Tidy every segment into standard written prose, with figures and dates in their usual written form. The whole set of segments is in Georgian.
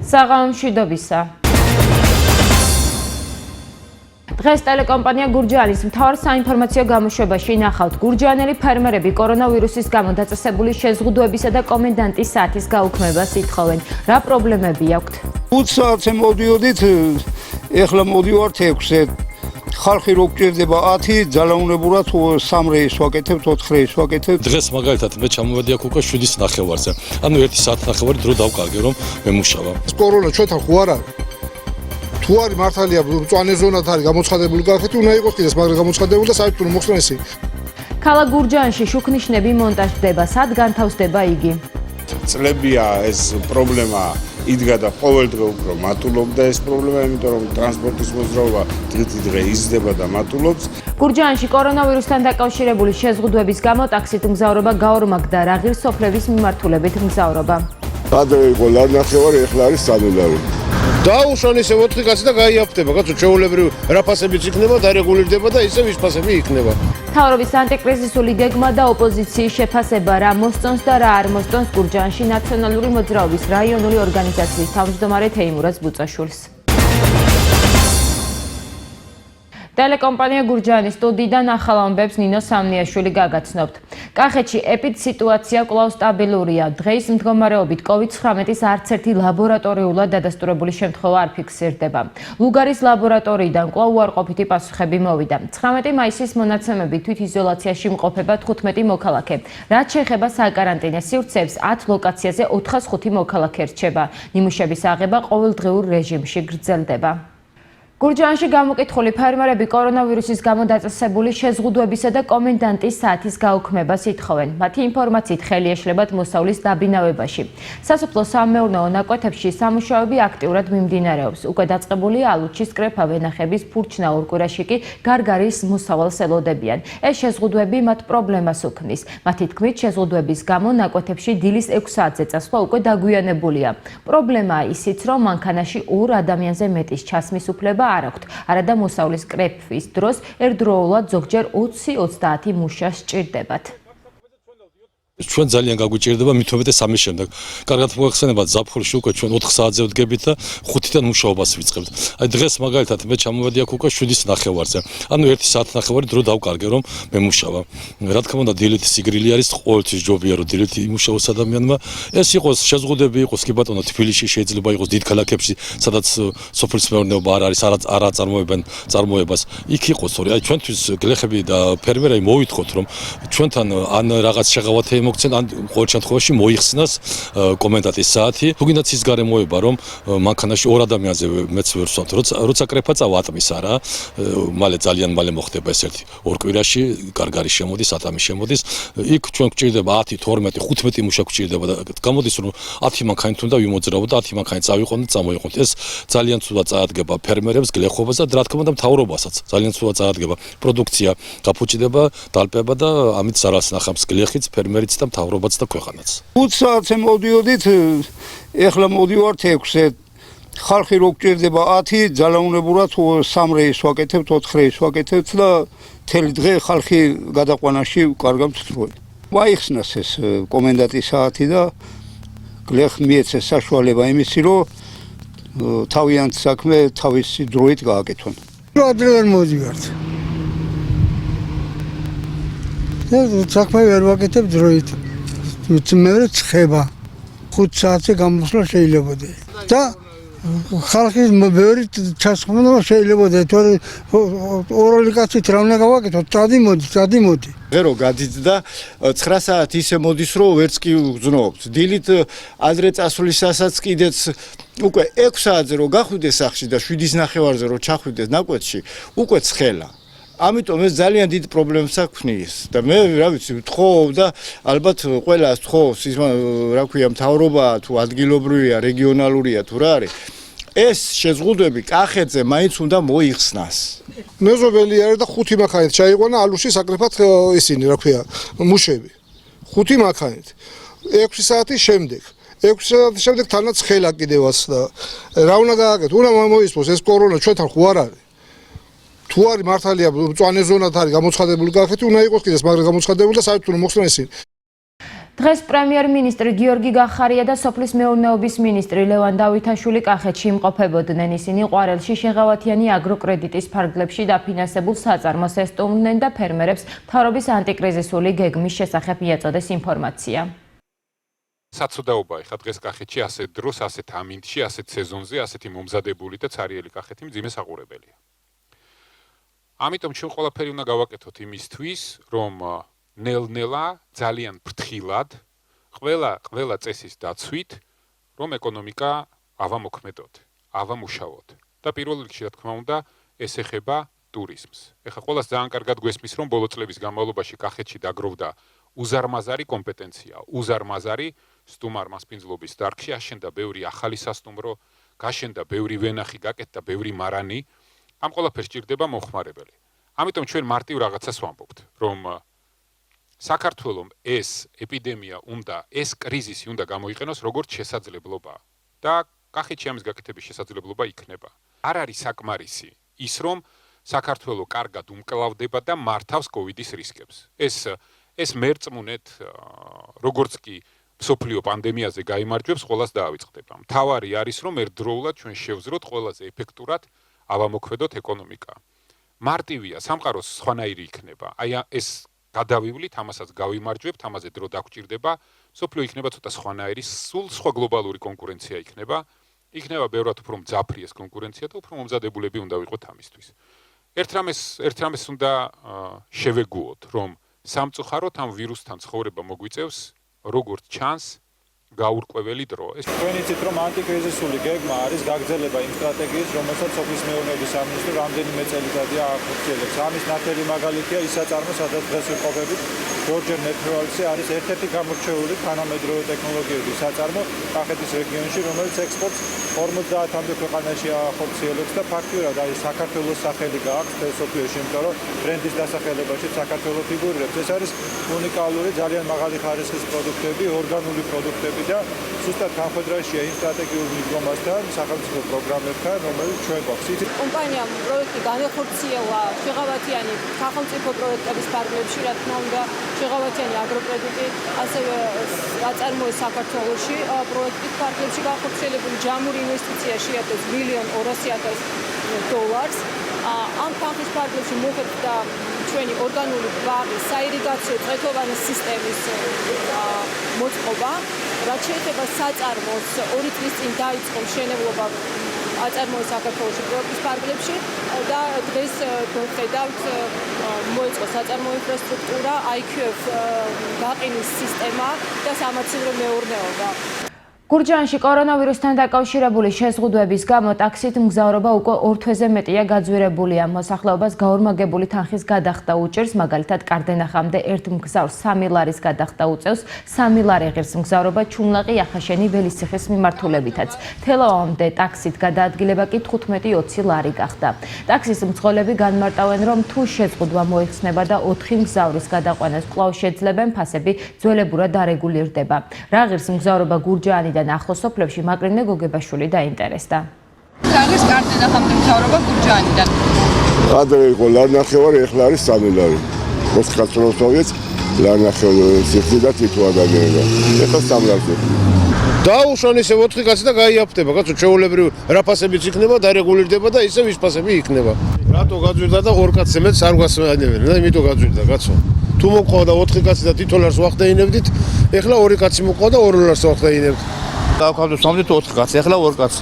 საღამომშვიდობისა. დღეს ტელეკომპანია გურჯაანის მთავარ საინფორმაციო გამოშვებაში ნახავთ გურჯაანელი ფერმერები კორონავირუსის გამო დაწესებული შეზღუდვებისა და კომენდანტის საათის გაუქმებას ითხოვენ. რა პრობლემები აქვთ? 5 საათზე მოდიოდით, ეხლა მოდივართ 6-ზე. ხალხი რო გჭირდება 10, ძალაუნებურად 3 რეისს ვაკეთებთ, 4 რეისს ვაკეთებთ. დღეს მაგალითად მე ჩამოვედი აქ უკვე 7:30-ზე. ანუ 1 საათი-ნახევარი დრო დავკარგე რომ მემუშავა. კორონა ჩვენთან ხო არ არის? თუ არის მართალია მწვანე ზონად არის გამოცხადებული კახეთი, უნდა იყოს კიდეც მაგრამ გამოცხადებული და საერთოდ მოხსნა ესე. ქალაქ გურჯაანში შუქნიშნები მონტაჟდება, სად განთავსდება იგი? წლებია ეს პრობლემა იდგა და ყოველდღე უფრო მატულობდა ეს პრობლემა, იმიტომ რომ ტრანსპორტის მოძრაობა დღე იზრდება და მატულობს. გურჯაანში კორონავირუსთან დაკავშირებული შეზღუდვების გამო ტაქსით მგზავრობა გაორმაგდა, რაღირსოფლების მიმართულებით მგზავრობა. ადრე იყო ნახევარი, ეხლა არის სამილარი. დაუშვან ისე 4 კაცი და გაიაფთება, კაცო ჩვეულებრივ რაფასებიც იქნება, დარეგულირდება და ისე ვისფასები იქნება. მთავრობის ანტიკრიზისული გეგმა და ოპოზიციის შეფასება რა მოსწონს და რა არ მოსწონს გურჯაანში ნაციონალური მოძრაობის რაიონული ორგანიზაციის თავმჯდომარე თეიმურაზ ბუწაშვილს. ტელეკომპანია გურჯაანის სტუდიიდან ახალ ამბებს ნინო სამნიაშვილი გაგაცნობთ. კახეთში ეპიდსიტუაცია კვლავ სტაბილურია. დღეს მდგომარეობით COVID-19-ის არც ერთი ლაბორატორიულად დადასტურებული შემთხვევა არ ფიქსირდება. ლუგარის ლაბორატორიიდან კვლავ უარყოფითი პასუხები მოვიდა. 19 მაისის მონაცემებით თვითიზოლაციაში მყოფება 15 მოქალაქე. რაც შეეხება საკარანტინე სივრცეებს, 10 ლოკაციაზე 405 მოქალაქე რჩება. ნიმუშების აღება ყოველდღიურ რეჟიმში გრძელდება. გურჯაანში გამოკითხული ფერმერები კორონავირუსის გამო დაწესებული შეზღუდვებისა და კომენდანტის საათის გაუქმებას ითხოვენ. მათი ინფორმაციით ხელი ეშლებათ მოსავლის დაბინავებაში. სასოფლო-სამეურნეო ნაკვეთებში სამუშაოები აქტიურად მიმდინარეობს. უკვე დაწყებულია ალუჩის კრეფა ვენახების ფურჩნა ორკვირაში კი გარგარის მოსავალს ელოდებიან. ეს შეზღუდვები მათ პრობლემას უქმნის. მათი თქმით, შეზღუდვების გამო ნაკვეთებში დილის 6 საათზე წასვლა უკვე დაგვიანებულია. პრობლემაა ისიც, რომ მანქანაში 2 ადამიანზე მეტის ჩასმის უფლება არ აქვთ. არადა მოსავლის კრეფვის დროს ერთდროულად ზოგჯერ 20-30 მუშა სჭირდებათ. ჩვენ ძალიან გაგვიჭირდება მithumetes სამის შემდეგ. კარგად მოახსენებათ, ზაფხულში უკვე ჩვენ 4 საათზე ვდგებით და 5-დან მუშაობას ვიწყებთ. აი დღეს მაგალითად მე ჩამოვედი აქ უკვე 7:30-ზე. ანუ 1 საათი-ნახევარი დრო დავკარგე რომ მემუშავა. რა თქმა უნდა, დილით სიგრილი არის, ყოველთვის ჯობია რომ დილით იმუშაოს ადამიანმა. ეს იყოს შეზღუდები, იყოს კი ბატონო თბილისში, შეიძლება იყოს დიდ ქალაქებში, სადაც სოფლის მეურნეობა არ არის, არა წარმოებენ წარმოებას. იქ იყოს, აი ჩვენთვის გლეხები და ფერმერები მოვითხოვთ რომ ჩვენთან ან რაღაც შეღავათე მოგცენ ან ყოველ შემთხვევაში მოიხსნას კომენდანტის საათი. თუ გინდათ ის გარემოება რომ მანქანაში 2 ადამიანზე მეც ვერ ვსვამთ, როცა კრეფა წავა ატმის არა, ძალიან მალე მოხდება ეს ერთი. 2 კვირაში გარგარი შემოდის, ატამი შემოდის. იქ ჩვენ გვჭირდება 10, 12, 15 მუშა გვჭირდება და გამოდის რომ 10 მანქანით უნდა ვიმოძრავოთ და 10 მანქანით წავიყვანოთ და წამოიყვანოთ. ეს ძალიან ცუდად წაადგება ფერმერებს, გლეხობას და რა თქმა უნდა მთავრობასაც. ძალიან ცუდად წაადგება. პროდუქცია გაფუჭდება, დალპება და ამით ზარალს ნახავს გლეხიც, ფერმერიც და მთავრობაც და ქვეყანაც. 5 საათზე მოდიოდით, ეხლა მოდივართ 6-ზე. ხალხი რო გჭირდება 10, ძალაუნებურად 3 რეისს ვაკეთებთ, 4 რეისს ვაკეთებთ და მთელი დღე ხალხი გადაყვანაში კარგად ვწვევთ. მაიხსნას ეს კომენდანტის საათი და გლეხ მიეცეს საშუალება იმისი, რომ თავიანთ საქმე თავისი დროით გააკეთონ. ადრე ვერ მოდივართ. საქმე ვერ ვაკეთებ დროით. მეორე ცხება 5 საათზე გამოსვლა შეიძლებოდა. და ხალხის ბევრი ჩასხმობა შეიძლებოდა. თორე ორალი კაცით რა უნდა გავაკეთო? წადი მოდი. ღერო გადიძდა 9 საათი ისე მოდის რომ ვერც კი უგზნობთ. დილით ადრე წასვლისასაც კიდეც უკვე 6 საათზე რომ გახვიდეს სახში და 7:30-ზე რომ ჩახვიდეს ნაკვეთში, უკვე ცხელა. ამიტომ ეს ძალიან დიდ პრობლემას აქვს და მე რა ვიცი ვთხოვ და ალბათ ყველას ვთხოვს ის რა ქვია მთავრობა თუ ადგილობრივია რეგიონალურია თუ რა არის ეს შეზღუდვები კახეთზე მაინც უნდა მოიხსნას. მეზობელი არის და 5 მანქანით ჩაიყვანა ალუში საკრეფად ისინი რა ქვია მუშები. 5 მანქანით 6 საათის შემდეგ 6 საათის შემდეგ თანაც ხელა კიდევაც და რა უნდა გააკეთო? უნდა მოისმოს ეს კორონა ჩვენთან ხო არ არის? თუ არის მართალია მწვანე ზონად არის გამოცხადებული კახეთი, უნდა იყოს კიდეც მაგრამ გამოცხადებული და საერთოდ მოხსნა ისინი. დღეს პრემიერ-მინისტრი გიორგი გახარია და სოფლის მეურნეობის მინისტრი ლევან დავითაშვილი კახეთში იმყოფებოდნენ. ისინი ყვარელში შეღავათიანი აგროკრედიტის ფარგლებში დაფინანსებულ საწარმოს ესტუმრნენ და ფერმერებს მთავრობის ანტიკრიზისული გეგმის შესახებ მიაწოდეს ინფორმაცია. საცოდაობაა ხა დღეს კახეთში ასეთ დროს, ასეთ ამინდში, ასეთ სეზონზე, ასეთი მომზადებული და ცარიელი კახეთი მძიმე საყურებელია. ამიტომ ჩვენ ყველაფერი უნდა გავაკეთოთ იმისთვის, რომ ნელ-ნელა ძალიან ფრთხილად ყველა წესის დაცვით, რომ ეკონომიკა ავამოქმედოთ, ავამუშაოთ. და პირველ რიგში, რა თქმა უნდა, ეს ეხება ტურიზმს. ეხლა ყველას ძალიან კარგად გვესმის, რომ ბოლო წლების განმავლობაში კახეთში დაგროვდა უზარმაზარი კომპეტენცია, უზარმაზარი სტუმარ-მასპინძლობის დარგში, აშენდა ბევრი ახალი სასტუმრო, გაშენდა ბევრი ვენახი, გაკეთდა ბევრი მარანი. ამ ყველაფერს ჭირდება მომხმარებელი. ამიტომ ჩვენ მარტივ რაღაცას ვამბობთ, რომ საქართველოს ეს ეპიდემია ეს კრიზისი უნდა გამოიყენოს როგორც შესაძლებლობა და კახეთში ამის გაკეთების შესაძლებლობა იქნება. არ არის საკმარისი ის, რომ საქართველოს კარგად უმკლავდება და მართავს კოვიდის რისკებს. ეს მერწმუნეთ როგორც კი მსოფლიო პანდემიაზე გაიმარჯვებს, ყველას დაავიწყდება. მთავარი არის, რომ ერთდროულად ჩვენ შევზროთ ყველაზე ეფექტურად ავამოქმედოთ ეკონომიკა. მარტივია, სამყაროს სხვანაირი იქნება. აი ეს გადავივლით, ამასაც გავიმარჯვებთ, ამაზე დრო დაგვჭირდება, სოფლიო იქნება ცოტა სხვანაირი, სულ სხვა გლობალური კონკურენცია იქნება. იქნება ბევრად უფრო მძაფრი ეს კონკურენცია და უფრო მომზადებულები უნდა ვიყოთ ამისთვის. ერთ რამეს უნდა შევეგუოთ, რომ სამწუხაროდ ამ ვირუსთან ცხოვრება მოგვიწევს, როგორც ჩანს, გაურკვეველი დრო. თქვენ იცით, რომ ანტიკრიზისული გეგმა არის გაგრძელება იმ სტრატეგიის, რომელსაც სოფლის მეურნეობის სამინისტრო რამდენიმე წელიწადია ახორციელებს. ამის ნათელი მაგალითია ის საწარმო, სადაც დღეს ვიმყოფებით, ჯორჯერ ნეტრალში არის ერთ-ერთი გამორჩეული თანამედროვე ტექნოლოგიების საწარმო კახეთის რეგიონში, რომელიც ექსპორტს 50-მდე ქვეყანაში ახორციელებს და ფაქტიურად არის საქართველოს სახელი გააქვს მსოფლიოში, იმიტომ რომ ბრენდის დასახელებაში საქართველოს ფიგურირებს. ეს არის უნიკალური, ძალიან მაღალი ხარისხის პროდუქტები, ორგანული პროდუქტები და ზუსტად განხორციელებულია იმ სტრატეგიულ მიდგომასთან, სახელმწიფო პროგრამებთან, რომელიც ჩვენ გვაქვს. კომპანიამ პროექტი განახორციელა შეღავათიანი სახელმწიფო პროექტების ფარგლებში, რა თქმა უნდა, შეღავათიანი აგროკრედიტი, ასევე აწარმოეს საქართველოში პროექტის ფარგლებში განხორციელებული ჯამური ინვესტიცია შეადგენს $1,200,000. ამ თანხის ფარგლებში მოხერხდა ჩვენი ორგანული ბაღის საირიგაციო წვეთოვანი სისტემის მოწყობა. რაც შეეხება საწარმოს, 2 წლის წინ დაიწყო მშენებლობა აწარმოეს საქართველოში პროექტის ფარგლებში და დღეს ვხედავთ მოეწყო საწარმო ინფრასტრუქტურა, IQF გაყინის სისტემა და სამაცილრო მეურნეობა. გურჯაანში კორონავირუსთან დაკავშირებული შეზღუდვების გამო ტაქსით მგზავრობა უკვე 2 თვეზე მეტია გაძვირებულია. მოსახლეობას გაორმაგებული თანხის გადახდა უჭირს, მაგალითად კარდენახამდე ერთ მგზავრს 3 ლარის გადახდა უწევს, 3 ლარი ღირს მგზავრობა ჩუმლაყი ახაშენი ველისციხის მიმართულებითაც. თელავამდე ტაქსით გადაადგილება კი 15-20 ლარი გახდა. ტაქსის მძღოლები განმარტავენ, რომ თუ შეზღუდვა მოიხსნება და 4 მგზავრის გადაყვანას კვლავ შეძლებენ, ფასები ძველებურად არეგულირდება. რა ღირს მგზავრობა გურჯაანი ახლოს სოფლებში მაკრინე გოგებაშვილი დაინტერესდა. არის კარდენახამდე მგზავრობა გურჯაანიდან. ადრე იყო ლარნახევარი, ეხლა არის 3 ლარი. მოსკაცროს მოვიեց ლარნახევარი სიხდი და თითო ადამიანია. ეხლა 3 ლარზე. დაუშვან ესე 4 კაცი და გაიაფთება, კაცო, ჩვეულებრივ რა ფასებიც იქნება, დარეგულირდება და ისევ ის ფასები იქნება. რატო გაძვირდა და 2 კაცზე მეც არ გვასვენებენ და იმიტომ გაძვირდა, კაცო. თუ მოყვა და 4 კაცი და თითო ლარს ვახდეინებდით, ეხლა 2 კაცი მოყვა და 2 ლარს ვახდეინებთ. დავქავდეთ სამდით 4 კაცი, ეხლა 2 კაცი.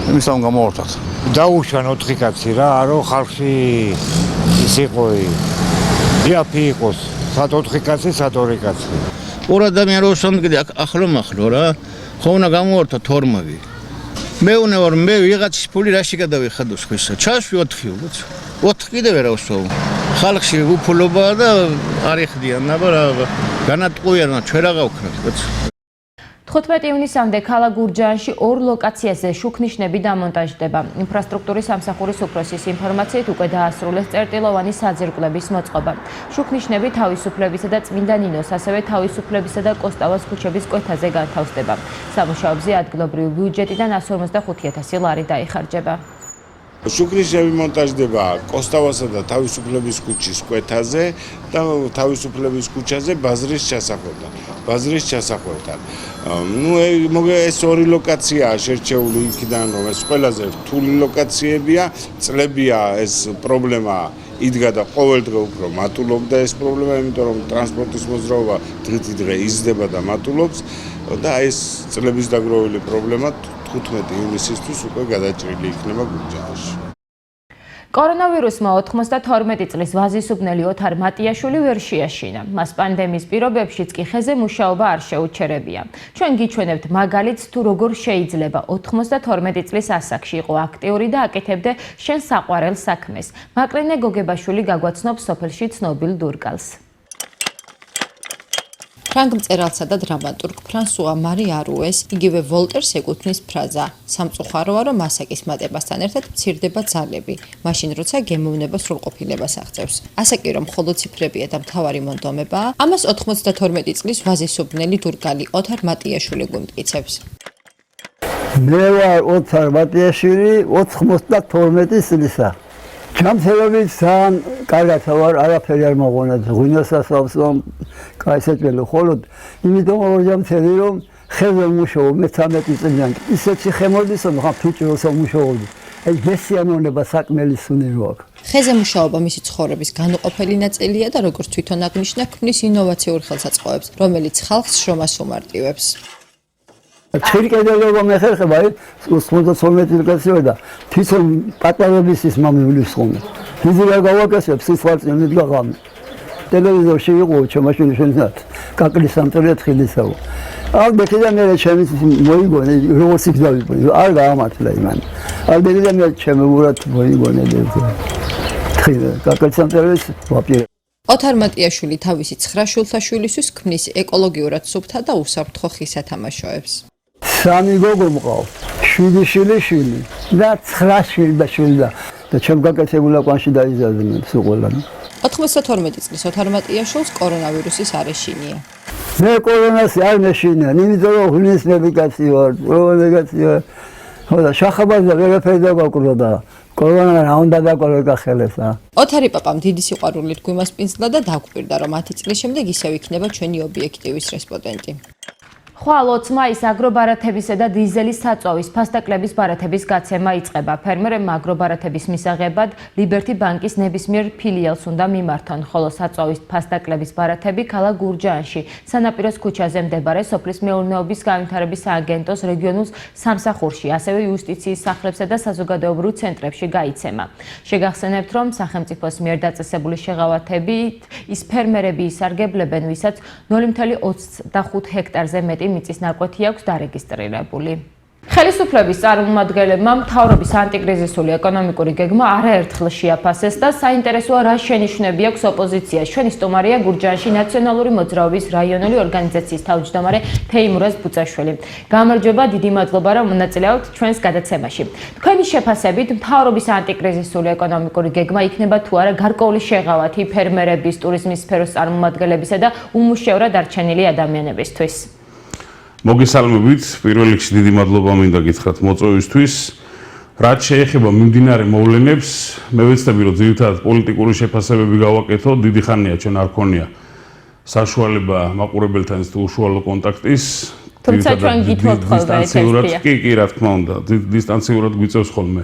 იმის ამ გამოვარდათ. დაუშვან 4 კაცი რა, რომ ხალხი ის იყო, იაფი იყოს, სად 4 კაცი, სად 2 კაცი. ორ ადამიან რო სამდგე ახლო რა, ხო უნდა გამოვარდათ 2. მეუნე ვარ, მე ვიღაცის ფული რაში გადავიხადო სხვისა. ჩასვი 4 უბრალოდ. 4 კიდევ ვერ ავსვავ. ხალხში უფულობაა და არ იხდიან, აბა რა განატყუიან, ჩვენ რა გავქნათ, კაცო. 15 ივნისამდე ქალაქ გურჯაანში 2 ლოკაციაზე შუქნიშნები დამონტაჟდება. ინფრასტრუქტურის სამსახურის უფროსის ინფორმაციით უკვე დაასრულეს წერტილოვანი საძირკვლების მოწყობა. შუქნიშნები თავისუფლებისა და წმინდა ნინოს, ასევე თავისუფლებისა და კოსტავას ქუჩების კვეთაზე განთავსდება. სამუშაოებზე ადგილობრივი ბიუჯეტიდან 155,000 ლარი დაიხარჯება. შუქრიშები მონტაჟდება კოსტავასა და თავისუფლების ქუჩის კვეთაზე და თავისუფლების ქუჩაზე ბაზრის ჩასახვევთან. ეს ორი ლოკაციაა შერჩეული იქიდან, რომ ეს ყველაზე რთული ლოკაციებია, წლებია ეს პრობლემა იდგა და ყოველდღე უფრო მატულობდა ეს პრობლემა, იმიტომ რომ ტრანსპორტის მოძრაობა დღითიდღე იზრდება და მატულობს და ეს წლების დაგროვილი პრობლემა 15 ივნისისთვის უკვე გადაჭრილი იქნება გურჯაანში. კორონავირუსმა 92 წლის ვაზისუბნელი ოთარ მატიაშვილი ვერ შეაშინა. მას პანდემიის პირობებშიც კი ხეზე მუშაობა არ შეუჩერებია. ჩვენ გიჩვენებთ მაგალითს თუ როგორ შეიძლება 92 წლის ასაკში იყო აქტიური და აკეთებდა შენ საყვარელ საქმეს. მაკლინე გოგებაშვილი გაგვაცნობს სოფელში ცნობილ დურგალს. ფრანგმწერალსა და დრამატურგ ფრანსუა მარი არუეს იგივე ვოლტერს ეკუთვნის ფრაზა სამწუხაროა რომ ასაკის მატებასთან ერთად მცირდება ძალები მაშინ როცა გემოვნება სრულყოფილებას აღწევს ასე კი რომ მხოლოდ ციფრებია და მთავარი მონდომებაა ამას 92 წლის ვაზისუბნელი დურგალი ოთარ მატიაშვილი გვიმტკიცებს მე ვარ ოთარ მატიაშვილი 92 წლისა ჯამთელობით ძალიან კარგად ვარ, არაფერი არ მოღონათ, ღვინოს ასავსო, კაისეთველო, ხოლოდ იმიტომ რომ ჯამთელი რომ ხეზე მუშაობ, მე 13 წლიანი, ისეთი ხემოდის, რომ ხა ფიჭროსო მუშაობდი. აი გესიამოვნება საკმელისუნი რო აქვს. ხეზე მუშაობა მისი ცხოვრების განუყოფელი ნაწილია და როგორც თვითონ აღნიშნა, ქმნის ინოვაციურ ხელსაწყოებს, რომელიც ხალხს შრომას უმარტივებს. ჩირკედელობა მეხერხება, 92 ლოკაციაა და თვითონ პატარების ის მომივლის ხოლმე. ფიზიკა გავაკეთებ, სიცოცხლე მიდგა ღამე. ტელევიზორში იყო ჩემაშინი შენთან, კაკლის სამწრე თხილისაო. ალბეთიდან მე ჩემი მოიგონე, როგორც იქ დავიყვი, არ გაამართლა იმან. ალბეთიდან მე ჩემი ურად მოიგონე და თხილე, კაკლის სამწრეს ვაპირე. ოთარ მატიაშვილი თავისი 9 შვილთაშვილისთვის ქმნის ეკოლოგიურად სუფთა და უსაფრთხო ხისათამაშოებს. 3 გოგო მყავს, 7 შვილიშვილი და 9 შვილდაშვილი და ჩემ გაკეთებულა კვანში დაიზარდნენ სულ. 92 წლის ოთარ მატიაშვილს კორონავირუსის არ ეშინია. მე კორონას არ მეშინია, იმიტომ რომ ღვინის მედიკაცი ვარ, პროვენეგაცი ვარ. ხოდა შახაბაზა ვერაფერი დაგაკვრა და კორონა რა უნდა დაკვრა ხელესა. ოთარი პაპამ დიდი სიყვარულით გვიმასპინძლა და დაგვირდა რომ 10 წლის შემდეგ ისევ იქნება ჩვენი ობიექტივის რესპონდენტი. ხვალ 20 მაისს აგრობარათებისა და დიზელის საწვავის ფასდაკლების ბარათების გაცემა იწყება. ფერმერებმა აგრობარათების მისაღებად ლიბერთი ბანკის ნებისმიერ ფილიალს უნდა მიმართონ, ხოლო საწვავის ფასდაკლების ბარათები ქალაქ გურჯაანში, სანაპიროს ქუჩაზე მდებარე სოფლის მეურნეობის განვითარების სააგენტოს რეგიონულ სამსახურში, ასევე იუსტიციის სახლებსა და საზოგადოებრივ ცენტრებში გაიცემა. შეგახსენებთ, რომ სახელმწიფოს მიერ დაწესებული შეღავათებით ის ფერმერები ისარგებლებენ, ვისაც 0.25 ჰექტარზე მეტი მიწის ნაკვეთი აქვს დარეგისტრირებული. ხელისუფლების წარმომადგენლებმა მთავრობის ანტიკრიზისული ეკონომიკური გეგმა არაერთხელ შეაფასეს და საინტერესოა რა შენიშვნები აქვს ოპოზიციას. ჩვენი სტუმარია გურჯაანში ნაციონალური მოძრაობის რაიონული ორგანიზაციის თავმჯდომარე თეიმურაზ ბუწაშვილი. გამარჯობა, დიდი მადლობა რომ მონაწილეობთ ჩვენს გადაცემაში. თქვენი შეფასებით მთავრობის ანტიკრიზისული ეკონომიკური გეგმა იქნება თუ არა გარკვეული შეღავათი ფერმერების, ტურიზმის სფეროს წარმომადგენლებისა და უმუშევრად დარჩენილი ადამიანებისთვის. მოგესალმებით, პირველ რიგში დიდი მადლობა მინდა გითხრათ მოწვევისთვის. რაც შეეხება მიმდინარე მოვლენებს, მე ვეცდები რომ ძირითადად პოლიტიკური შეფასებები გავაკეთო, დიდი ხანია ჩვენ არ ქონია საშუალება მაყურებელთან ეს უშუალო კონტაქტის. თუმცა ჩვენ გითხოვთ ხოლმე ეს კი, რა თქმა უნდა, დისტანციურად გვიწევს ხოლმე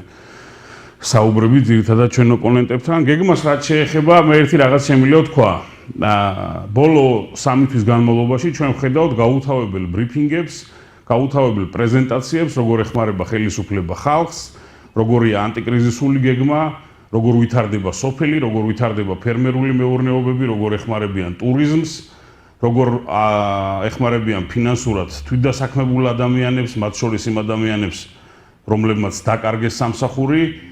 საუბრები ძირითადად ჩვენ ოპონენტებთან. გეგმას რაც შეეხება, მე ერთი რაღაც შემიძლია თქვა. ბოლო 3 თვის განმავლობაში ჩვენ ვხედავთ გაუთავებელ ბრიფინგებს, გაუთავებელ პრეზენტაციებს, როგორ ეხმარება ხელისუფლება ხალხს, როგორია ანტიკრიზისული გეგმა, როგორ ვითარდება სოფელი, როგორ ვითარდება ფერმერული მეურნეობები, როგორ ეხმარებიან ტურიზმს, როგორ ეხმარებიან ფინანსურად თვითდასაქმებულ ადამიანებს, მათ შორის იმ ადამიანებს, რომლებმაც დაკარგეს სამსახური.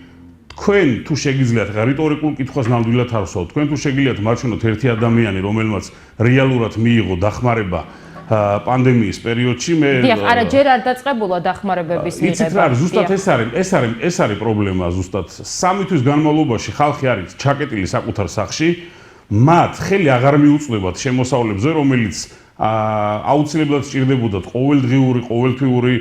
თქვენ თუ შეგიძლიათ რიტორიკულ კითხვას ნამდვილად არ ვსვათ, თქვენ თუ შეგიძლიათ მარჩვენოთ ერთი ადამიანი, რომელმაც რეალურად მიიღო დახმარება პანდემიის პერიოდში, მე დიახ, არა ჯერ არ დაწყებულა დახმარებების მიღება. იცით რა, ზუსტად ეს არის პრობლემა ზუსტად. 3 თვის განმავლობაში ხალხი არის ჩაკეტილი საკუთარ სახლში, მათ ხელი აღარ მიუწვდებათ შემოსავლებზე, რომელიც აუცილებლად სჭირდებოდათ ყოველდღიური, ყოველთვიური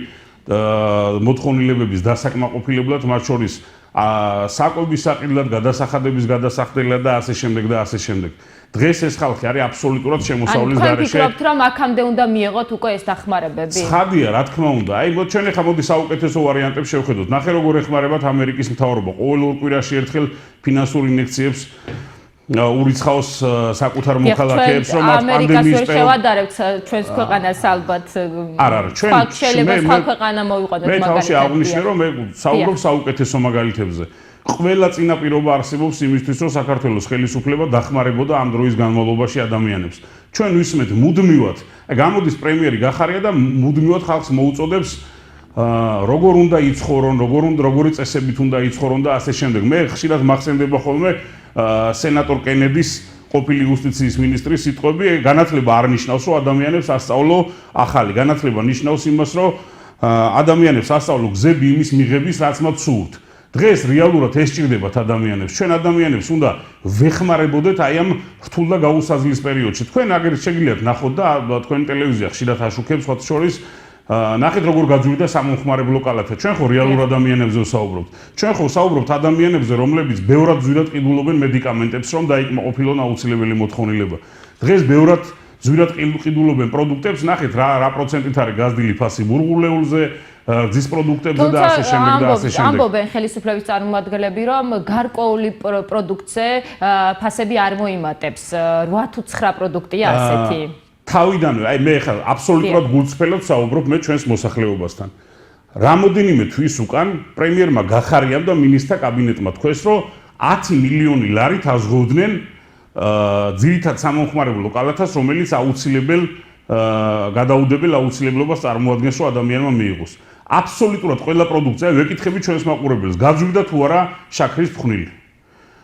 მოთხოვნილებების დასაკმაყოფილებლად, მათ შორის საკვების საყიდლად, გადასახადების გადასახდელად და ასე შემდეგ და ასე შემდეგ. დღეს ეს ხალხი არის აბსოლუტურად შემოსავლის გარეშე. გარეშე. თქვენ ფიქრობთ, რომ აქამდე უნდა მიიღოთ უკვე ეს დახმარებები? ცხადია, რა თქმა უნდა. აი, ჩვენ ახლა მოდი საუკეთესო ვარიანტებს შევხედოთ. ნახე როგორ ეხმარებათ ამერიკის მთავრობა ყოველ ორ კვირაში ერთხელ ფინანსურ ინიექციებს ურიცხავს საკუთარ მოქალაქეებს, რომ მათ პანდემიის ამერიკას ვერ შევადარებთ ჩვენს ქვეყანას ალბათ. არა, ჩვენ შეიძლება სხვა ქვეყანა მოვიყვანოთ მაგალითად. მე თავში აღვნიშნე, რომ მე საუბრობ საუკეთესო მაგალითებზე. ყველა წინაპირობა არსებობს იმისთვის, რომ საქართველოს ხელისუფლება დახმარებოდა ამ დროის განმავლობაში ადამიანებს. ჩვენ ვისმენთ მუდმივად, გამოდის პრემიერი გახარია და მუდმივად ხალხს მოუწოდებს როგორ უნდა იცხოვრონ, როგორი წესებით უნდა იცხოვრონ და ასე შემდეგ. მე ხშირად მახსენდება ხოლმე სენატორ კენედის ყოფილი იუსტიციის მინისტრის სიტყვები, განათლება არ ნიშნავს, რომ ადამიანებს ასწავლო ახალი. განათლება ნიშნავს იმას, რომ ადამიანებს ასწავლო გზები იმის მიღების, რაც მათ სურთ. დღეს რეალურად ეს ჭირდებათ ადამიანებს. ჩვენ ადამიანებს უნდა ვეხმარებოდეთ აი ამ რთულ და გაუსაზლის პერიოდში. თქვენ აგერ შეგიძლიათ ნახოთ და თქვენი ტელევიზია ხშირად აშუქებს სხვათა შორის ნახეთ როგორ გაძვირდა სამომხმარებლო კალათა. ჩვენ ხო რეალურ ადამიანებზე ვსაუბრობთ. ჩვენ ხო ვსაუბრობთ ადამიანებზე, რომლებიც ბევრად ძვირად ყიდულობენ მედიკამენტებს, რომ დაიკმაყოფილონ აუცილებელი მოთხოვნილება. დღეს ბევრად ძვირად ყიდულობენ პროდუქტებს, ნახეთ რა პროცენტით არის გაზრდილი ფასი ბურღულეულზე, ძის პროდუქტებზე და ასე შემდეგ და ასე შემდეგ. ამბობენ ხელისუფლების წარმომადგენლები, რომ გარკვეული პროდუქტზე ფასები არ მოიმატებს. 8 თუ 9 პროდუქტია ასეთი. თავიდანვე, აი მე ხა აბსოლუტურად გულწრფელად ვსაუბრობ მე ჩვენს მოსახლეობასთან. რამოდენიმე თვის უკან პრემიერმა გახარიამ და მინისტრთა კაბინეტმა თქვეს, რომ 10 მილიონი ლარით აზღვევდნენ ძირითად სამომხმარებლო კალათას, რომელიც აუცილებელ გადაუდებელ აუცილებლობას წარმოადგენს, რომ ადამიანმა მიიღოს. აბსოლუტურად ყველა პროდუქტზე ვეკითხები ჩვენს მაყურებელს, გაძვირდა თუ არა შაქრის ფხვნილი.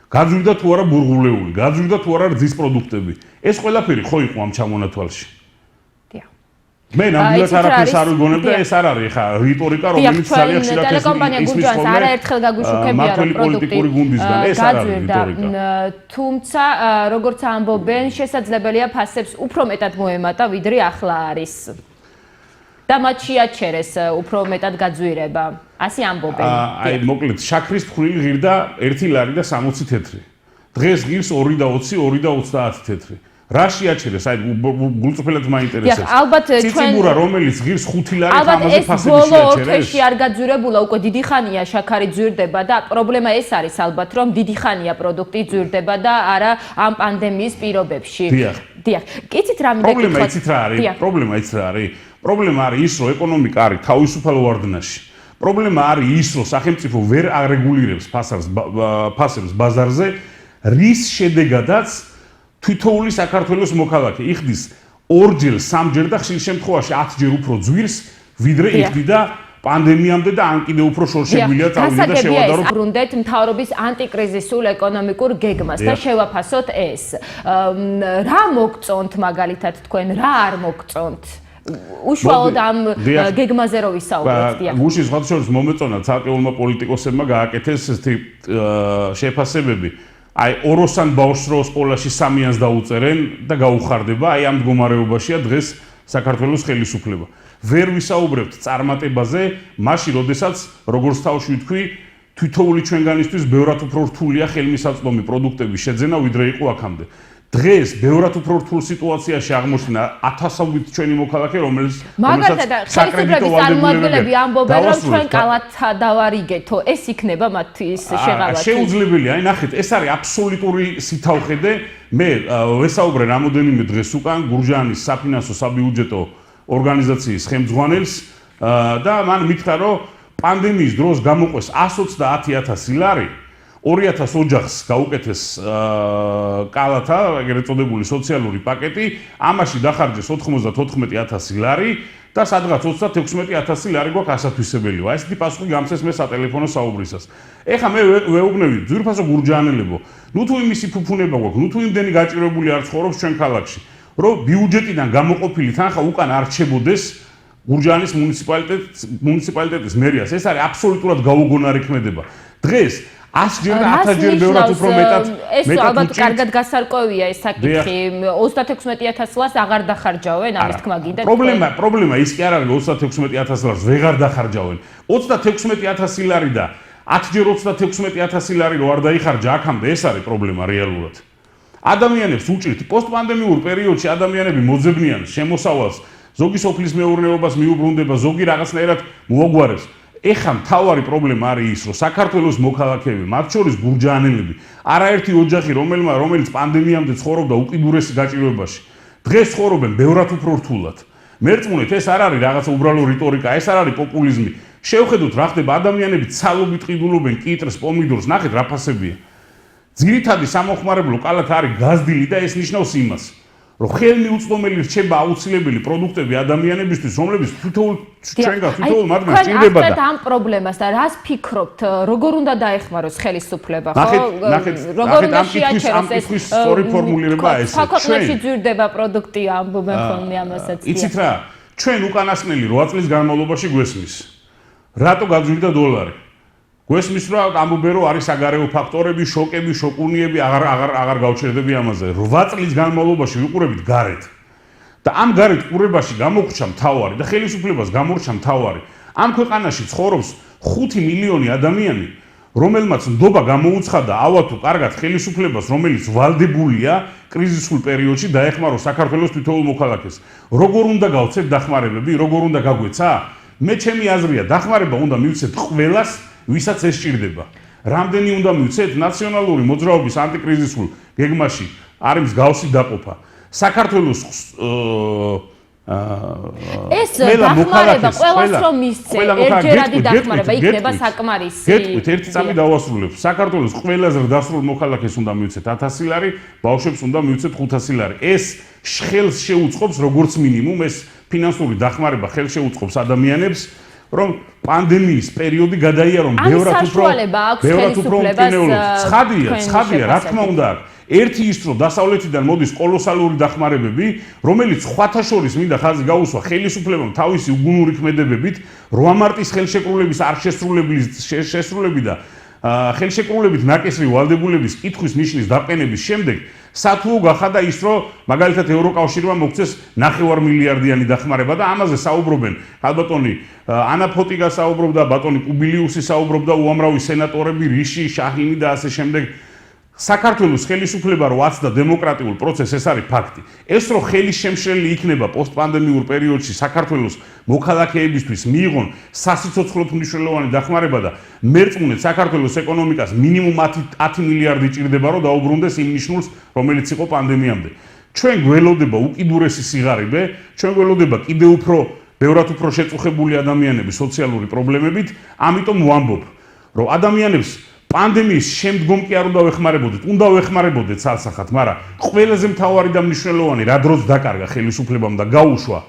გაძვირდა თუ არა ბურღულეული, გაძვირდა თუ არა რძის პროდუქტები. ეს ყველაფერი ხო იყო ამ ჩამონათვალში. მე ნამდვილად არაფერს არ ვიგონებ და ეს არ არის ხა რიტორიკა, რომელიც ძალიან ხშირად ტელეკომპანია გურჯაანს არაერთხელ გაგუშვებია რომ პოლიტიკური გუნდისგან ეს არ არის რიტორიკა. თუმცა როგორც ამბობენ, შესაძლებელია ფასებს უფრო მეტად მოემატა, ვიდრე ახლა არის. და მათ შეაჩერეს უფრო მეტად გაძვირება. ასე ამბობენ. აი მოკლედ შაქრის ფხვნილი ღირდა 1 ლარი და 60 თეთრი. დღეს ღირს 2 და 20, 2 და 30 თეთრი. რა შეაჩერეს? აი გულწრფელად მაინტერესებს. ალბათ ჩვენ ციციბურა რომელიც ღირს 5 ლარი ამაზე ფასები შეაჩერეს. ბოლო შეაჩერეს. არ გაძვირებულა, უკვე დიდი ხანია შაქარი ძვირდება და პრობლემა ეს არის ალბათ, რომ დიდი ხანია პროდუქტი ძვირდება და არა ამ პანდემიის პირობებში. დიახ. კიცით რა მინდა პრობლემა იცით რა არის? პრობლემა იცით რა არის? პრობლემა არის ის, რომ ეკონომიკა არის თავისუფალ ვარდნაში. პრობლემა არის ის, რომ სახელმწიფო ვერ არეგულირებს ფასებს ბაზარზე, რის შედეგადაც თითოეული საქართველოს მოქალაქე იხდის 2-ჯერ, 3-ჯერ და ხშირ შემთხვევაში 10-ჯერ უფრო ძვირს, ვიდრე იხდიდა პანდემიამდე და ან კიდევ უფრო შორშეგვიძლია წავიდე და შევადაროთ. ბრუნდეთ მთავრობის ანტიკრიზისულ ეკონომიკურ გეგმას და შევაფასოთ ეს. რა მოგწონთ მაგალითად თქვენ, რა არ მოგწონთ? უშუალოდ ამ გეგმაზე რო ვისაუბრეთ. გუშინ სხვათა შორის მომეწონა ცალკეულმა პოლიტიკოსებმა გააკეთეს ესეთი შეფასებები. აი ოროსან ბავშვს რო სკოლაში 3-იანს დაუწერენ და გაუხარდება, აი ამ მდგომარეობაშია დღეს საქართველოს ხელისუფლება. ვერ ვისაუბრებთ წარმატებაზე, მაშინ როდესაც როგორც თავში ვთქვი, თითოეული ჩვენგანისთვის ბევრად უფრო რთულია ხელმისაწვდომი პროდუქტების შეძენა, ვიდრე იყო აქამდე. დღეს ბევრად უფრო რთულ სიტუაციაში აღმოჩნდა 1000-ობით ჩვენი მოქალაქე, რომელიც მაგალითად ხელისუფლების წარმომადგენლები ამბობენ, რომ ჩვენ კალათა დავარიგეთო, ეს იქნება მათთვის შეღავათი. შეუძლებელია, აი ნახეთ, ეს არის აბსოლუტური სითავხედე. მე ვესაუბრე რამოდენიმე დღეს უკან გურჯაანის საფინანსო საბიუჯეტო ორგანიზაციის ხელმძღვანელს და მან მითხრა, რომ პანდემიის დროს გამოყვეს 130.000 ლარი 2000 ოჯახს გაუკეთეს კალათა, ეგრეთ წოდებული სოციალური პაკეტი, ამაში დახარჯეს 94.000 ლარი და სადღაც 36.000 ლარი გვაქვს ასათვისებელია. ესეთი პასუხი გამცეს მე სატელეფონო საუბრისას. ეხლა მე ვეუბნები ძვირფასო გურჯაანელებო, ნუ თუ იმისი ფუფუნება გვაქვს, ნუ თუ იმდენი გაჭირებული არ ცხოვრობს ჩვენ ქალაქში, რომ ბიუჯეტიდან გამოყოფილი თანხა უკან არ რჩებოდეს გურჯაანის მუნიციპალიტეტის მერიას. ეს არის აბსოლუტურად გაუგონარი ქმედება. დღეს 100-ჯერ და 1000-ჯერ ბევრად უფრო მეტად ეს ალბათ კარგად გასარკვევია ეს საკითხი. 36.000 ლარს აღარ დახარჯავენ, ამის თქმა გინდა. პრობლემა ის კი არ არის 36.000 ლარს ვეღარ დახარჯავენ. 36.000 ლარი და 10-ჯერ 36,000 ლარი რო არ დაიხარჯა აქამდე, ეს არის პრობლემა რეალურად. ადამიანებს უჭირთ პოსტპანდემიურ პერიოდში ადამიანები მოძებნიან შემოსავალს, ზოგი სოფლის მეურნეობას მიუბრუნდება, ზოგი რაღაცნაირად მოაგვარებს. ეხლა მთავარი პრობლემა არის ის, რომ საქართველოს მოქალაქეები, მათ შორის გურჯაანელები, არაერთი ოჯახი, რომელიც პანდემიამდე ცხოვრობდა უკიდურეს გაჭირვებაში, დღეს ცხოვრობენ ბევრად უფრო რთულად. მერწმუნეთ, ეს არ არის რაღაცა უბრალო რიტორიკა, ეს არ არის პოპულიზმი. შევხედოთ რა ხდება, ადამიანები ცალობით ყიდულობენ კიტრს, პომიდორს, ნახეთ რა ფასებია. ძირითადი სამოხმარებლო კალათი არის გაზდილი და ეს ნიშნავს იმას, რომ ხელმიუწვდომელი რჩება აუცილებელი პროდუქტები ადამიანებისთვის, რომლებიც თვითონ მათგან სჭირდება და ამ პრობლემას და რას ფიქრობთ, როგორ უნდა დაეხმაროს ხელისუფლება, ხო? როგორ უნდა შეაჩეროს ეს სწორი ფორმულირება ეს. საქართველოში ძვირდება პროდუქტი ამბობენ ხოლმე ამასაც. იცით რა, ჩვენ უკანასკნელი 8 წლის განმავლობაში გვესმის. რატო გაძვირდა დოლარი? გვესმის რომ ამბობენ რომ არის საგარეო ფაქტორები, შოკები, შოკუნიები, აღარ გავჩერდები ამაზე. 8 წლის განმავლობაში ვიყურებით გარეთ. და ამ გარეთ ყურებაში გამოხრჩა მთავარი და ხელისუფლებას გამორჩა მთავარი. ამ ქვეყანაში ცხოვრობს 5 მილიონი ადამიანი, რომელმაც ნდობა გამოუცხადა ავათო კარგად ხელისუფლებას, რომელიც ვალდებულია კრიზისულ პერიოდში დაეხმაროს საქართველოს თითოეულ მოქალაქეს. როგორ უნდა გავცეთ დახმარებები, როგორ უნდა გაგვეცა? მე ჩემი აზრია, დახმარება უნდა მივცეთ ყველას, ვისაც ეს სჭირდება. რამდენი უნდა მივცეთ ნაციონალური მოძრაობის ანტიკრიზისულ გეგმაში არის მსგავსი დაყოფა. საქართველოს ეს დახმარება ყველას რომ მისცე, ერთჯერადი დახმარება იქნება საკმარისი. გეტყვით, ერთი წამი დავასრულებ. საქართველოს ყველაზე დასრულ მოქალაქეს უნდა მივცეთ 1000 ლარი, ბავშვებს უნდა მივცეთ 500 ლარი. ეს ხელს შეუწყობს როგორც მინიმუმ ეს ფინანსური დახმარება ხელს შეუწყობს ადამიანებს, რომ პანდემიის პერიოდი გადაიარონ ბევრად უფრო მტკივნეულოდ. ცხადია, რა თქმა უნდა აქვს. ერთი ის რომ დასავლეთიდან მოდის კოლოსალური დახმარებები, რომელიც სხვათა შორის მინდა ხაზი გაუსვა ხელისუფლებამ თავისი უგუნური ქმედებებით, 8 მარტის ხელშეკრულების არ შესრულები და ხელშეკრულებით ნაკისრი ვალდებულების კითხვის ნიშნის დაყენების შემდეგ სათუო გახადა ის, რომ მაგალითად ევროკავშირმა მოგცეს 9 მილიარდიანი დახმარება და ამაზე საუბრობენ ალბათონი ანა ფოტიგა საუბრობდა, ბატონი კუბილიუსი საუბრობდა, უამრავი სენატორები, რიში, შაჰინი და ასე შემდეგ. საქართველოს ხელისუფლება რო აცდა დემოკრატიულ პროცესს, ეს არის ფაქტი. ეს რო ხელის შემშლელი იქნება პოსტპანდემიურ პერიოდში საქართველოს მოქალაქეებისთვის მიიღონ სასიცოცხლოდ მნიშვნელოვანი დახმარება და მერწმუნეთ საქართველოს ეკონომიკას მინიმუმ 10 მილიარდი ჭირდება, რომ დაუბრუნდეს იმ ნიშნულს, რომელიც იყო პანდემიამდე. ჩვენ გველოდება უკიდურესი სიღარიბე, ჩვენ გველოდება კიდევ უფრო ბევრად უფრო შეწუხებული ადამიანები სოციალური პრობლემებით, ამიტომ ვამბობ, რომ ადამიანებს პანდემიის შემდგომ კი არ უნდა ვეხმარებოდეთ, უნდა ვეხმარებოდეთ სალსახად, მაგრამ ყველაზე მთავარი და მნიშვნელოვანი რა დროს დაკარგა ხელისუფლებამ და გაუშვა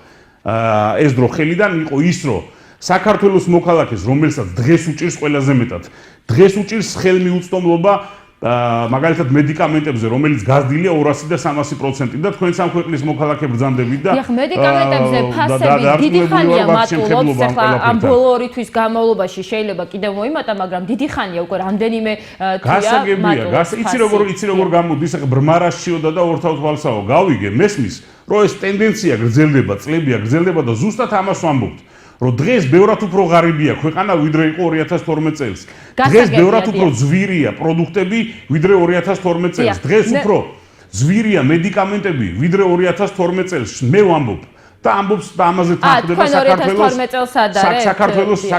ეს დრო ხელიდან იყო ის, რომ საქართველოს მოქალაქეს, რომელსაც დღეს უჭირს ყველაზე მეტად, დღეს უჭირს ხელმიუწვდომლობა მაგალითად მედიკამენტებზე, რომელიც გაზრდილია 200 და 300% და თქვენ სამ ქვეყნის მოქალაქე ბრძანდებით და მედიკამენტებზე ფასები დიდი ხანია მატულობს, ახლა ამ ბოლო 2 თვის განმავლობაში შეიძლება კიდევ მოიმატა, მაგრამ დიდი ხანია უკვე რამდენიმე თვეა მატულობს. იცი როგორ გამოდის, ახლა ბრმარაშიოდა და ორთავთვალსაო გავიგე, მესმის, რომ ეს ტენდენცია გრძელდება, წლებია გრძელდება და ზუსტად ამას ვამბობთ. რომ დღეს ბევრად უფრო ღარიბია ქვეყანა ვიდრე იყო 2012 წელს. დღეს ბევრად უფრო ძვირია პროდუქტები ვიდრე 2012 წელს. დღეს უფრო ძვირია მედიკამენტები ვიდრე 2012 წელს. მე ვამბობ და ამბობს და ამაზე თანხდება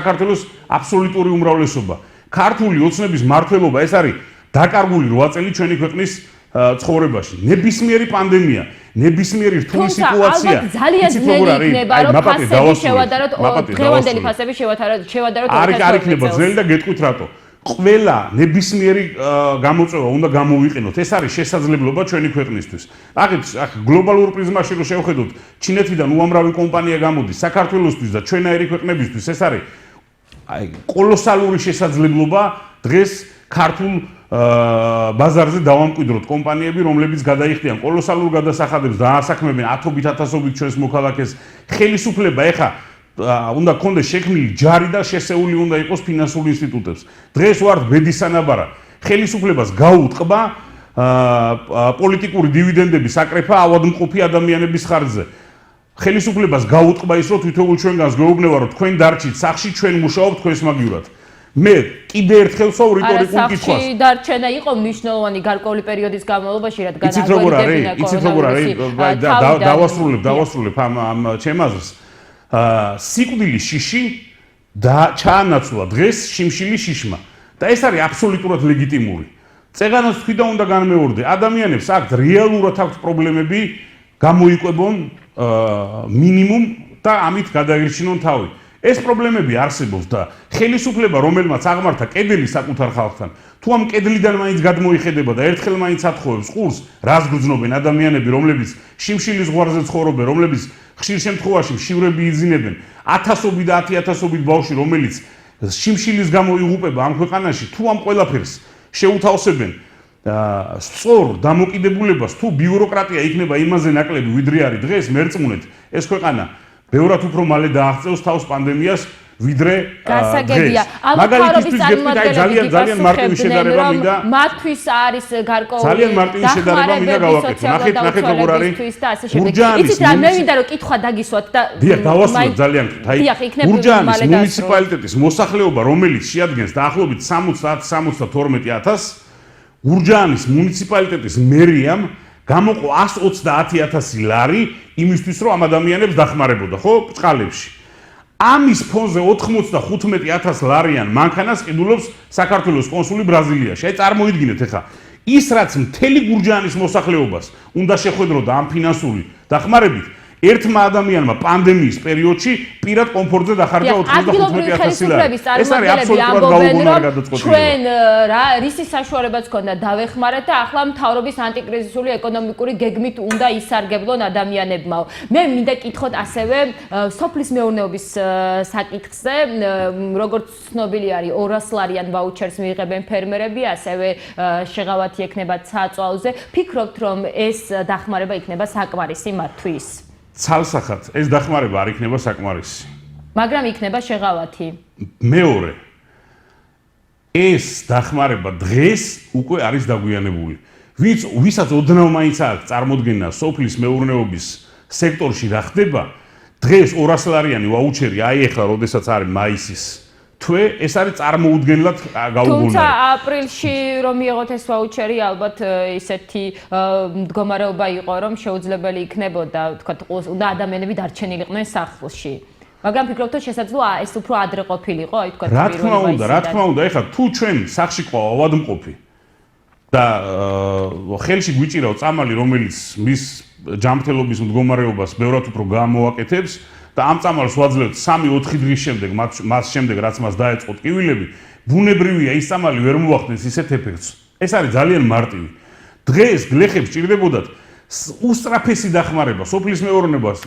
საქართველოს აბსოლუტური უმრავლესობა. ქართული ოცნების მმართველობა ეს არის დაკარგული 8 წელი ჩვენი ქვეყნის ცხოვრებაში. ნებისმიერი პანდემია, ნებისმიერი რთული სიტუაცია. ძალიან ძნელი იქნება, რომ ფასები შევადაროთ, დღევანდელი ფასები შევადაროთ. არ იქნება ძნელი და გეტყვით რატო. ყველა ნებისმიერი გამოწვევა უნდა გამოვიყენოთ. ეს არის შესაძლებლობა ჩვენი ქვეყნისთვის. აქ გლობალურ პრიზმაში რო შევხედოთ, ჩინეთიდან უამრავი კომპანია გამოდის საქართველოსთვის და ჩვენაირი ქვეყნებისთვის. ეს არის კოლოსალური შესაძლებლობა დღეს ქართულ ბაზარზე დავამკვიდროთ კომპანიები, რომლებიც გადაიხდიან კოლოსალურ გადასახადებს და ასაქმებენ ათობით ათასობით ჩვენს მოქალაქეს. ხელისუფლება ეხა უნდა კონდეს შექმნილი ჯარი და შესეული უნდა იყოს ფინანსურ ინსტიტუტებს. დღეს ვართ ბედისანაბარა. ხელისუფლებას გაუტყვა პოლიტიკური დივიდენდების აკრეფა ავადმყოფი ადამიანების ხარჯზე. ხელისუფლებას გაუტყვა ის, რომ თითოეულ ჩვენგანს გვეუბნება, რომ თქვენ დარჩით სახლში, ჩვენ მუშაობთ თქვენს მაგივრად. მე კიდე ერთხელ ვსვავ რიტორიკულ კითხვას. სახლში დარჩენა იყო მნიშვნელოვანი გარკვეული პერიოდის განმავლობაში, რადგან იცით როგორ არის? დავასრულებ ამ ჩემ აზრს. სიკვდილის შიში და ჩაანაცვლა დღეს შიმშილი შიშმა. და ეს არის აბსოლუტურად ლეგიტიმური. წეღანას თვითონ უნდა განმეორდე. ადამიანებს აქვთ რეალურად აქვთ პრობლემები, გამოიკვებონ მინიმუმ და ამით გადაირჩინონ თავი. ეს პრობლემები არსებობს და ხელისუფლება, რომელმაც აღმართა კედელი საკუთარ ხალხთან, თუ ამ კედლიდან მაინც გადმოიხედება და ერთხელ მაინც ათხოვებს ყურს, რას გრძნობენ ადამიანები, რომლებიც შიმშილის ზღვარზე ცხოვრობენ, რომლებიც ხშირ შემთხვევაში მშივრები იძინებენ, ათასობით და 10,000-ობით ბავშვი, რომელიც შიმშილის გამო იღუპება ამ ქვეყანაში, თუ ამ ყველაფერს შეუთავსებენ სწორ დამოკიდებულებას, თუ ბიუროკრატია იქნება იმაზე ნაკლები, ვიდრე არის დღეს, მერწმუნეთ, ეს ქვეყანა ბევრად უფრო მალე დააღწევს თავს პანდემიას, ვიდრე გასაგებია. მაგალითისთვის ძალიან მარტივი შედარება მინდა. მათთვის არის გარკვეული ძალიან მარტივი შედარება მინდა გავაკეთო. ნახეთ როგორ არის. იცით რა, მე მინდა რომ კითხვა დაგისვათ და დიახ, დავასრულებ ძალიან. გურჯაანის მუნიციპალიტეტის მოსახლეობა, რომელიც შეადგენს დაახლოებით 70-72,000, გურჯაანის მუნიციპალიტეტის მერიამ გამოყო 120,000 ლარი იმისთვის, რომ ამ ადამიანებს დახმარებოდა, ხო, ბწყალებში. ამის ფონზე 95,000 ლარიან მანქანას ყიდულობს საქართველოს კონსული ბრაზილიაში. აი წარმოიდგინეთ ახლა, ის რაც მთელი გურჯაანის მოსახლეობას უნდა შეხვედროდა ამ ფინანსური დახმარებით, ერთმა ადამიანმა პანდემიის პერიოდში პირად კომფორტზე დახარჯა 95,000 ლარი. ეს არის აბსოლუტურად გაუგონარი გადაწყვეტილება. ჩვენ რისი საშუალებაც ქონდა დავეხმარეთ და ახლა მთავრობის ანტიკრიზისული ეკონომიკური გეგმით უნდა ისარგებლონ ადამიანებმა. მე მინდა კითხოთ ასევე სოფლის მეურნეობის საკითხზე, როგორც ცნობილი არის 200 ლარიან ვაუჩერს მიიღებენ ფერმერები, ასევე შეღავათი ექნება ცაწვავზე. ფიქრობთ, რომ ეს დახმარება იქნება საკმარისი მათთვის? ცალსახად ეს დახმარება არ იქნება საკმარისი. მაგრამ იქნება შეღავათი. მეორე. ეს დახმარება დღეს უკვე არის დაგვიანებული. ვისაც ოდნავ მაინც აქვს წარმოდგენა სოფლის მეურნეობის სექტორში რა ხდება, დღეს 200 ლარიანი ვაუჩერი აი ეხლა როდესაც არის მაისის თვე, ეს არის წარმოუდგენლად გაუგონარი. თუმცა აპრილში რომ მიიღოთ ეს ვაუჩერი, ალბათ ისეთი მდგომარეობა იყო, რომ შეუძლებელი იქნებოდა, ვთქვათ, უნდა ადამიანები დარჩენილიყვნენ სახლში. მაგრამ ფიქრობთ, რომ შესაძლოა ეს უფრო ადრე ყოფილიყო, აი ვთქვათ, რა თქმა უნდა, ეხლა თუ ჩვენ სახლში ყვა ავადმყოფი და ხელში გვიჭირავ წამალი, რომელიც მის ჯანმრთელობის მდგომარეობას ბევრად უფრო გამოაკეთებს და ამ წამალს ვაძლევთ 3-4 დღის შემდეგ, მას შემდეგ რაც მას დაეწყო ტკივილები, ბუნებრივია ის წამალი ვერ მოახდენს ისეთ ეფექტს. ეს არის ძალიან მარტივი. დღეს გლეხებს ჭირდებოდათ უსწრაფესი დახმარება, სოფლის მეურნეობას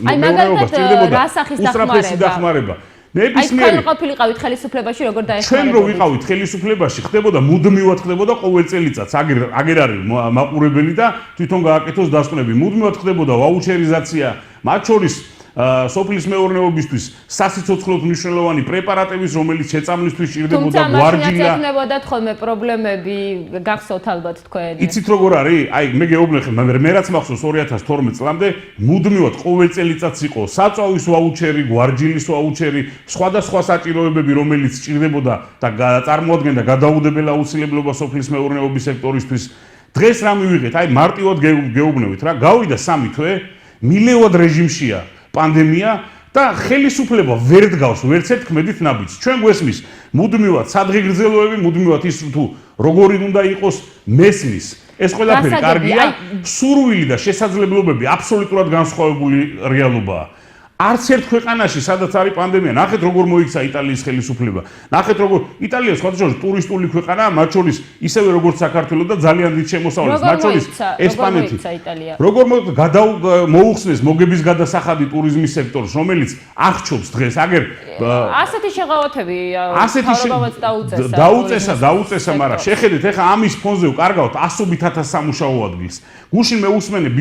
ჭირდებოდა უსწრაფესი დახმარება. ნებისმიერი თქვენ ყოფილიყავით ხელისუფლებაში, როგორ დაეხმარებოდით? ჩვენ რო ვიყავით ხელისუფლებაში, ხდებოდა მუდმივად ხდებოდა ყოველ წელიწადს, აგერ არის მაყურებელი და თვითონ გააკეთოს დასკვნები. მუდმივად ხდებოდა ვაუჩერიზაცია, მათ შორის სოფლის მეურნეობისთვის სასიცოცხლოდ მნიშვნელოვანი პრეპარატების, რომელიც შეწამლისთვის ჭირდებოდა გვარჯილა. თუმცა მაშინაც ხოლმე პრობლემები გახსოვთ ალბათ თქვენ. იცით როგორ არის? აი მე გეუბნები, მე რაც მახსოვს 2012 წლამდე მუდმივად ყოველ წელიწადს იყო საწვავის ვაუჩერი, გვარჯილის ვაუჩერი, სხვადასხვა საჭიროებები, რომელიც ჭირდებოდა და წარმოადგენდა გადაუდებელ აუცილებლობას სოფლის მეურნეობის სექტორისთვის. დღეს რა მივიღეთ? აი მარტივად გეუბნებით რა, გავიდა 3 თვე, მილევად რეჟიმშია პანდემია და ხელისუფლება ვერ დგავს ვერც ერთ ქმედით ნაბიჯს. ჩვენ გვესმის მუდმივად სადღი გრძელოები, მუდმივად ის თუ როგორი უნდა იყოს მესმის. ეს ყველაფერი კარგია, სურვილი და შესაძლებლობები აბსოლუტურად განსხვავებული რეალობაა. არც ერთ ქვეყანაში, სადაც არის პანდემია, ნახეთ როგორ მოიქცა იტალიის ხელისუფლება. ნახეთ როგორ იტალია სხვადასხვა ტურისტული ქვეყანაა, მათ შორის ისევე როგორც საქართველო და ძალიან დიდი შემოსავლით, მათ შორის ესპანეთი. როგორ მოუხსნეს მოგების გადასახადი ტურიზმის სექტორს, რომელიც აღჭობს დღეს, აგერ ასეთი შეღავათები თავრობამაც დაუწესა, მაგრამ შეხედეთ, ეხლა ამის ფონზე ვკარგავთ 100,000 სამუშაო ადგილს. გუშინ მე უსმენდი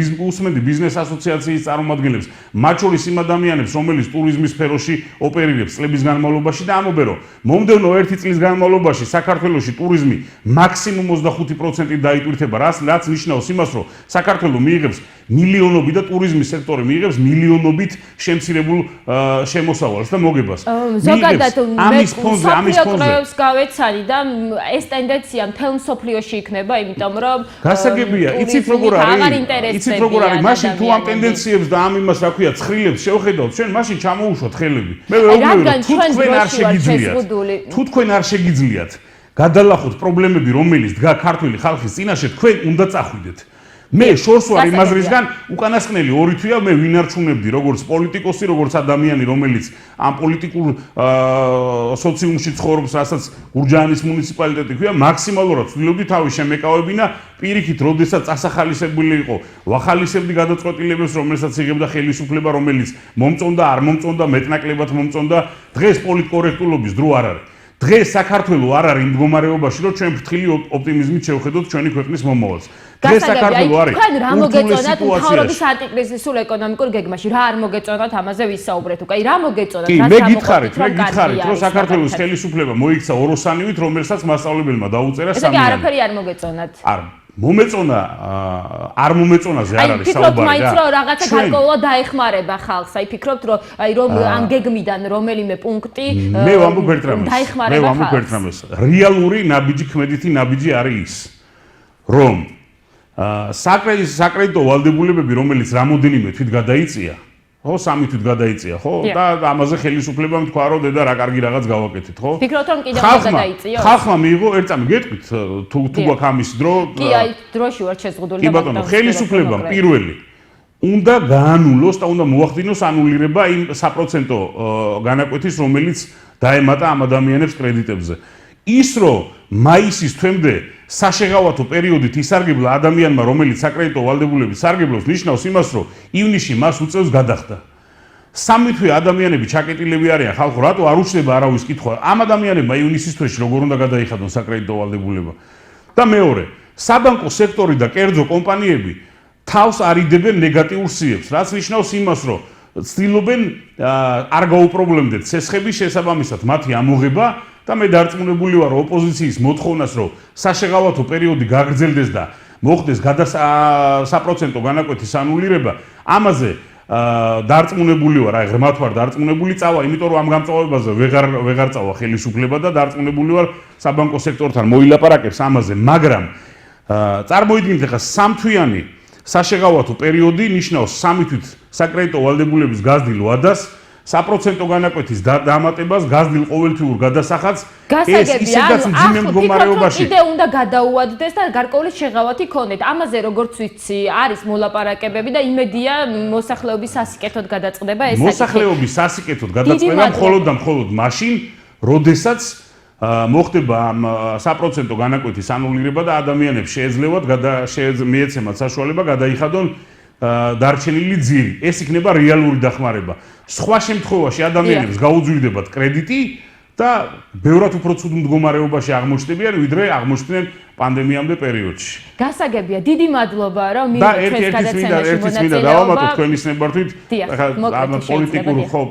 ბიზნეს ასოციაციის წარმომადგენლებს, მათ შორის იმ ადამიანებს ადამიანებს, რომელიც ტურიზმის სფეროში ოპერირებს წლების განმავლობაში და ამობერო, მომდევნო 1 წლის განმავლობაში საქართველოში ტურიზმი მაქსიმუმ 25% დაიტვირთება, რაც ნიშნავს იმას, რომ საქართველო მიიღებს მილიონობით და ტურიზმის სექტორი მიიღებს მილიონობით შემცირებულ შემოსავალს და მოგებას. ზოგადად ამის ფონზე გავეცანი და ეს ტენდენცია მთელ მსოფლიოში იქნება, იმიტომ რომ გასაგებია, იცით როგორ არის, მაშინ თუ ამ ტენდენციებს და ამ იმას, რა ქვია, ცხრილებს შევხედავთ, ჩვენ მაშინ ჩამოუშვათ ხელები. მე ვეუბნები, თუ თქვენ არ შეგიძლიათ გადალახოთ პრობლემები, რომელიც დგა ქართული ხალხის წინაშე, თქვენ უნდა წახვიდეთ. მე შორს ვარ იმაზრისგან, უკანასკნელი 2 თვეა მე ვინარჩუნებდი როგორც პოლიტიკოსი, როგორც ადამიანი, რომელიც ამ პოლიტიკურ სოციუმში ცხოვრობს, რასაც გურჯაანის მუნიციპალიტეტი ქვია, მაქსიმალურად ვცდილობდი თავის შემეკავებინა, პირიქით, როდესაც წასახალისებული იყო, ვახალისებდი გადაწყვეტილებებს, რომელსაც იღებდა ხელისუფლება, რომელიც მომწონდა, არ მომწონდა, მეტნაკლებად მომწონდა. დღეს პოლიტკორექტულობის დრო არ არის. დღეს საქართველო არ არის იმ მდგომარეობაში, რომ ჩვენ ფრთხილი ოპტიმიზმით შევხედოთ ჩვენი ქვეყნის მომავალს. დღეს საქართველო არის თქვენ რა მოგეწონათ მთავრობის ანტიკრიზისულ ეკონომიკურ გეგმაში? რა არ მოგეწონათ, ამაზე ვისაუბრეთ უკვე. რა მოგეწონათ? კი, მე გითხარით, რომ საქართველოს ხელისუფლება მოიქცა ოროსანივით, რომელსაც მასწავლებელმა დაუწერა სამიანი. ესე არაფერი არ მოგეწონათ? არ მომეწონა, არ მომეწონაზე არ არის საუბარი. ფიქრობთ მაინც რომ რაღაცა გარკვეულად დაეხმარება ხალხს. ფიქრობთ რომ ამ გეგმიდან რომელიმე პუნქტი მე ვამბობ ერთ რამეს. რეალური ნაბიჯი, ქმედითი ნაბიჯი არის ის, რომ საკრედიტო ვალდებულებები, რომელიც რამოდენიმე თვით გადაიწია, ხო, 3 თვით გადაიწია, ხო? და ამაზე ხელისუფლებამ თქვა, რომ დედა რა კარგი რაღაც გავაკეთეთ, ხო? ფიქრობთ რომ კიდევ გადაიწიო? ხალხმა მიიღო, ერთ წამი გეტყვით, თუ გვაქვს ამის დრო. კი, აი, დროში ვარ შეზღუდული და კი ბატონო, ხელისუფლებამ პირველი უნდა გაანულოს და უნდა მოახდინოს ანულირება იმ საპროცენტო განაკვეთის, რომელიც დაემატა ამ ადამიანებს კრედიტებზე. ის რომ მაისის თვემდე საშეღავათო პერიოდით ისარგებლა ადამიანმა, რომელიც საკრედიტო ვალდებულებით სარგებლობს, ნიშნავს იმას, რომ ივნისში მას უწევს გადახდა. 3 თვე ადამიანები ჩაკეტილები არიან, ხალხო, რატო არ უჩნდება არავის კითხვა? ამ ადამიანებმა ივნისის თვეში როგორ უნდა გადაიხადონ საკრედიტო ვალდებულება? და მეორე, საბანკო სექტორი და კერძო კომპანიები თავს არიდებენ ნეგატიურ სიებს, რაც ნიშნავს იმას, რომ ცდილობენ არ გაუპრობლემდეთ ცესხების შესაბამისად მათი ამოღება და მე დარწმუნებული ვარ ოპოზიციის მოთხოვნას, რომ საშეღავათო პერიოდი გაგრძელდეს და მოხდეს საპროცენტო განაკვეთის ანულირება, ამაზე დარწმუნებული ვარ, აი ღრმად ვარ დარწმუნებული წავა, იმიტომ რომ ამ გამწვავებაზე ვეღარ წავა ხელისუფლება და დარწმუნებული ვარ საბანკო სექტორთან მოილაპარაკებს ამაზე, მაგრამ წარმოიდგინეთ ახლა 3 თვიანი საშეღავათო პერიოდი ნიშნავს 3 თვით საკრედიტო ვალდებულების გაზრდილ ვადას, საპროცენტო განაკვეთის დამატებას, გაზრდილ ყოველთვიურ გადასახადს, ეს ისედაც მძიმე მდგომარეობაში. კიდე უნდა გადაუვადდეს და გარკვეული შეღავათი ქონდეთ. ამაზე როგორც ვიცი, არის მოლაპარაკებები და იმედია მოსახლეობის სასიკეთოდ გადაწყდება ეს საკითხი. მოსახლეობის სასიკეთოდ გადაწყდება მხოლოდ და მხოლოდ მაშინ, როდესაც მოხდება ამ საპროცენტო განაკვეთის ანულირება და ადამიანებს შეეძლევათ მიეცემათ საშუალება გადაიხადონ დარჩენილი ძირი. ეს იქნება რეალური დახმარება. სხვა შემთხვევაში ადამიანებს გაუძვირდებათ კრედიტი და ბევრად უფრო ცუდ მდგომარეობაში აღმოჩნდებიან, ვიდრე აღმოჩნდნენ პანდემიამდე პერიოდში. გასაგებია, დიდი მადლობა, რომ მიიღეთ ეს გადაცემაში მონაწილეობა. დავამატოთ თქვენის ნებართვით,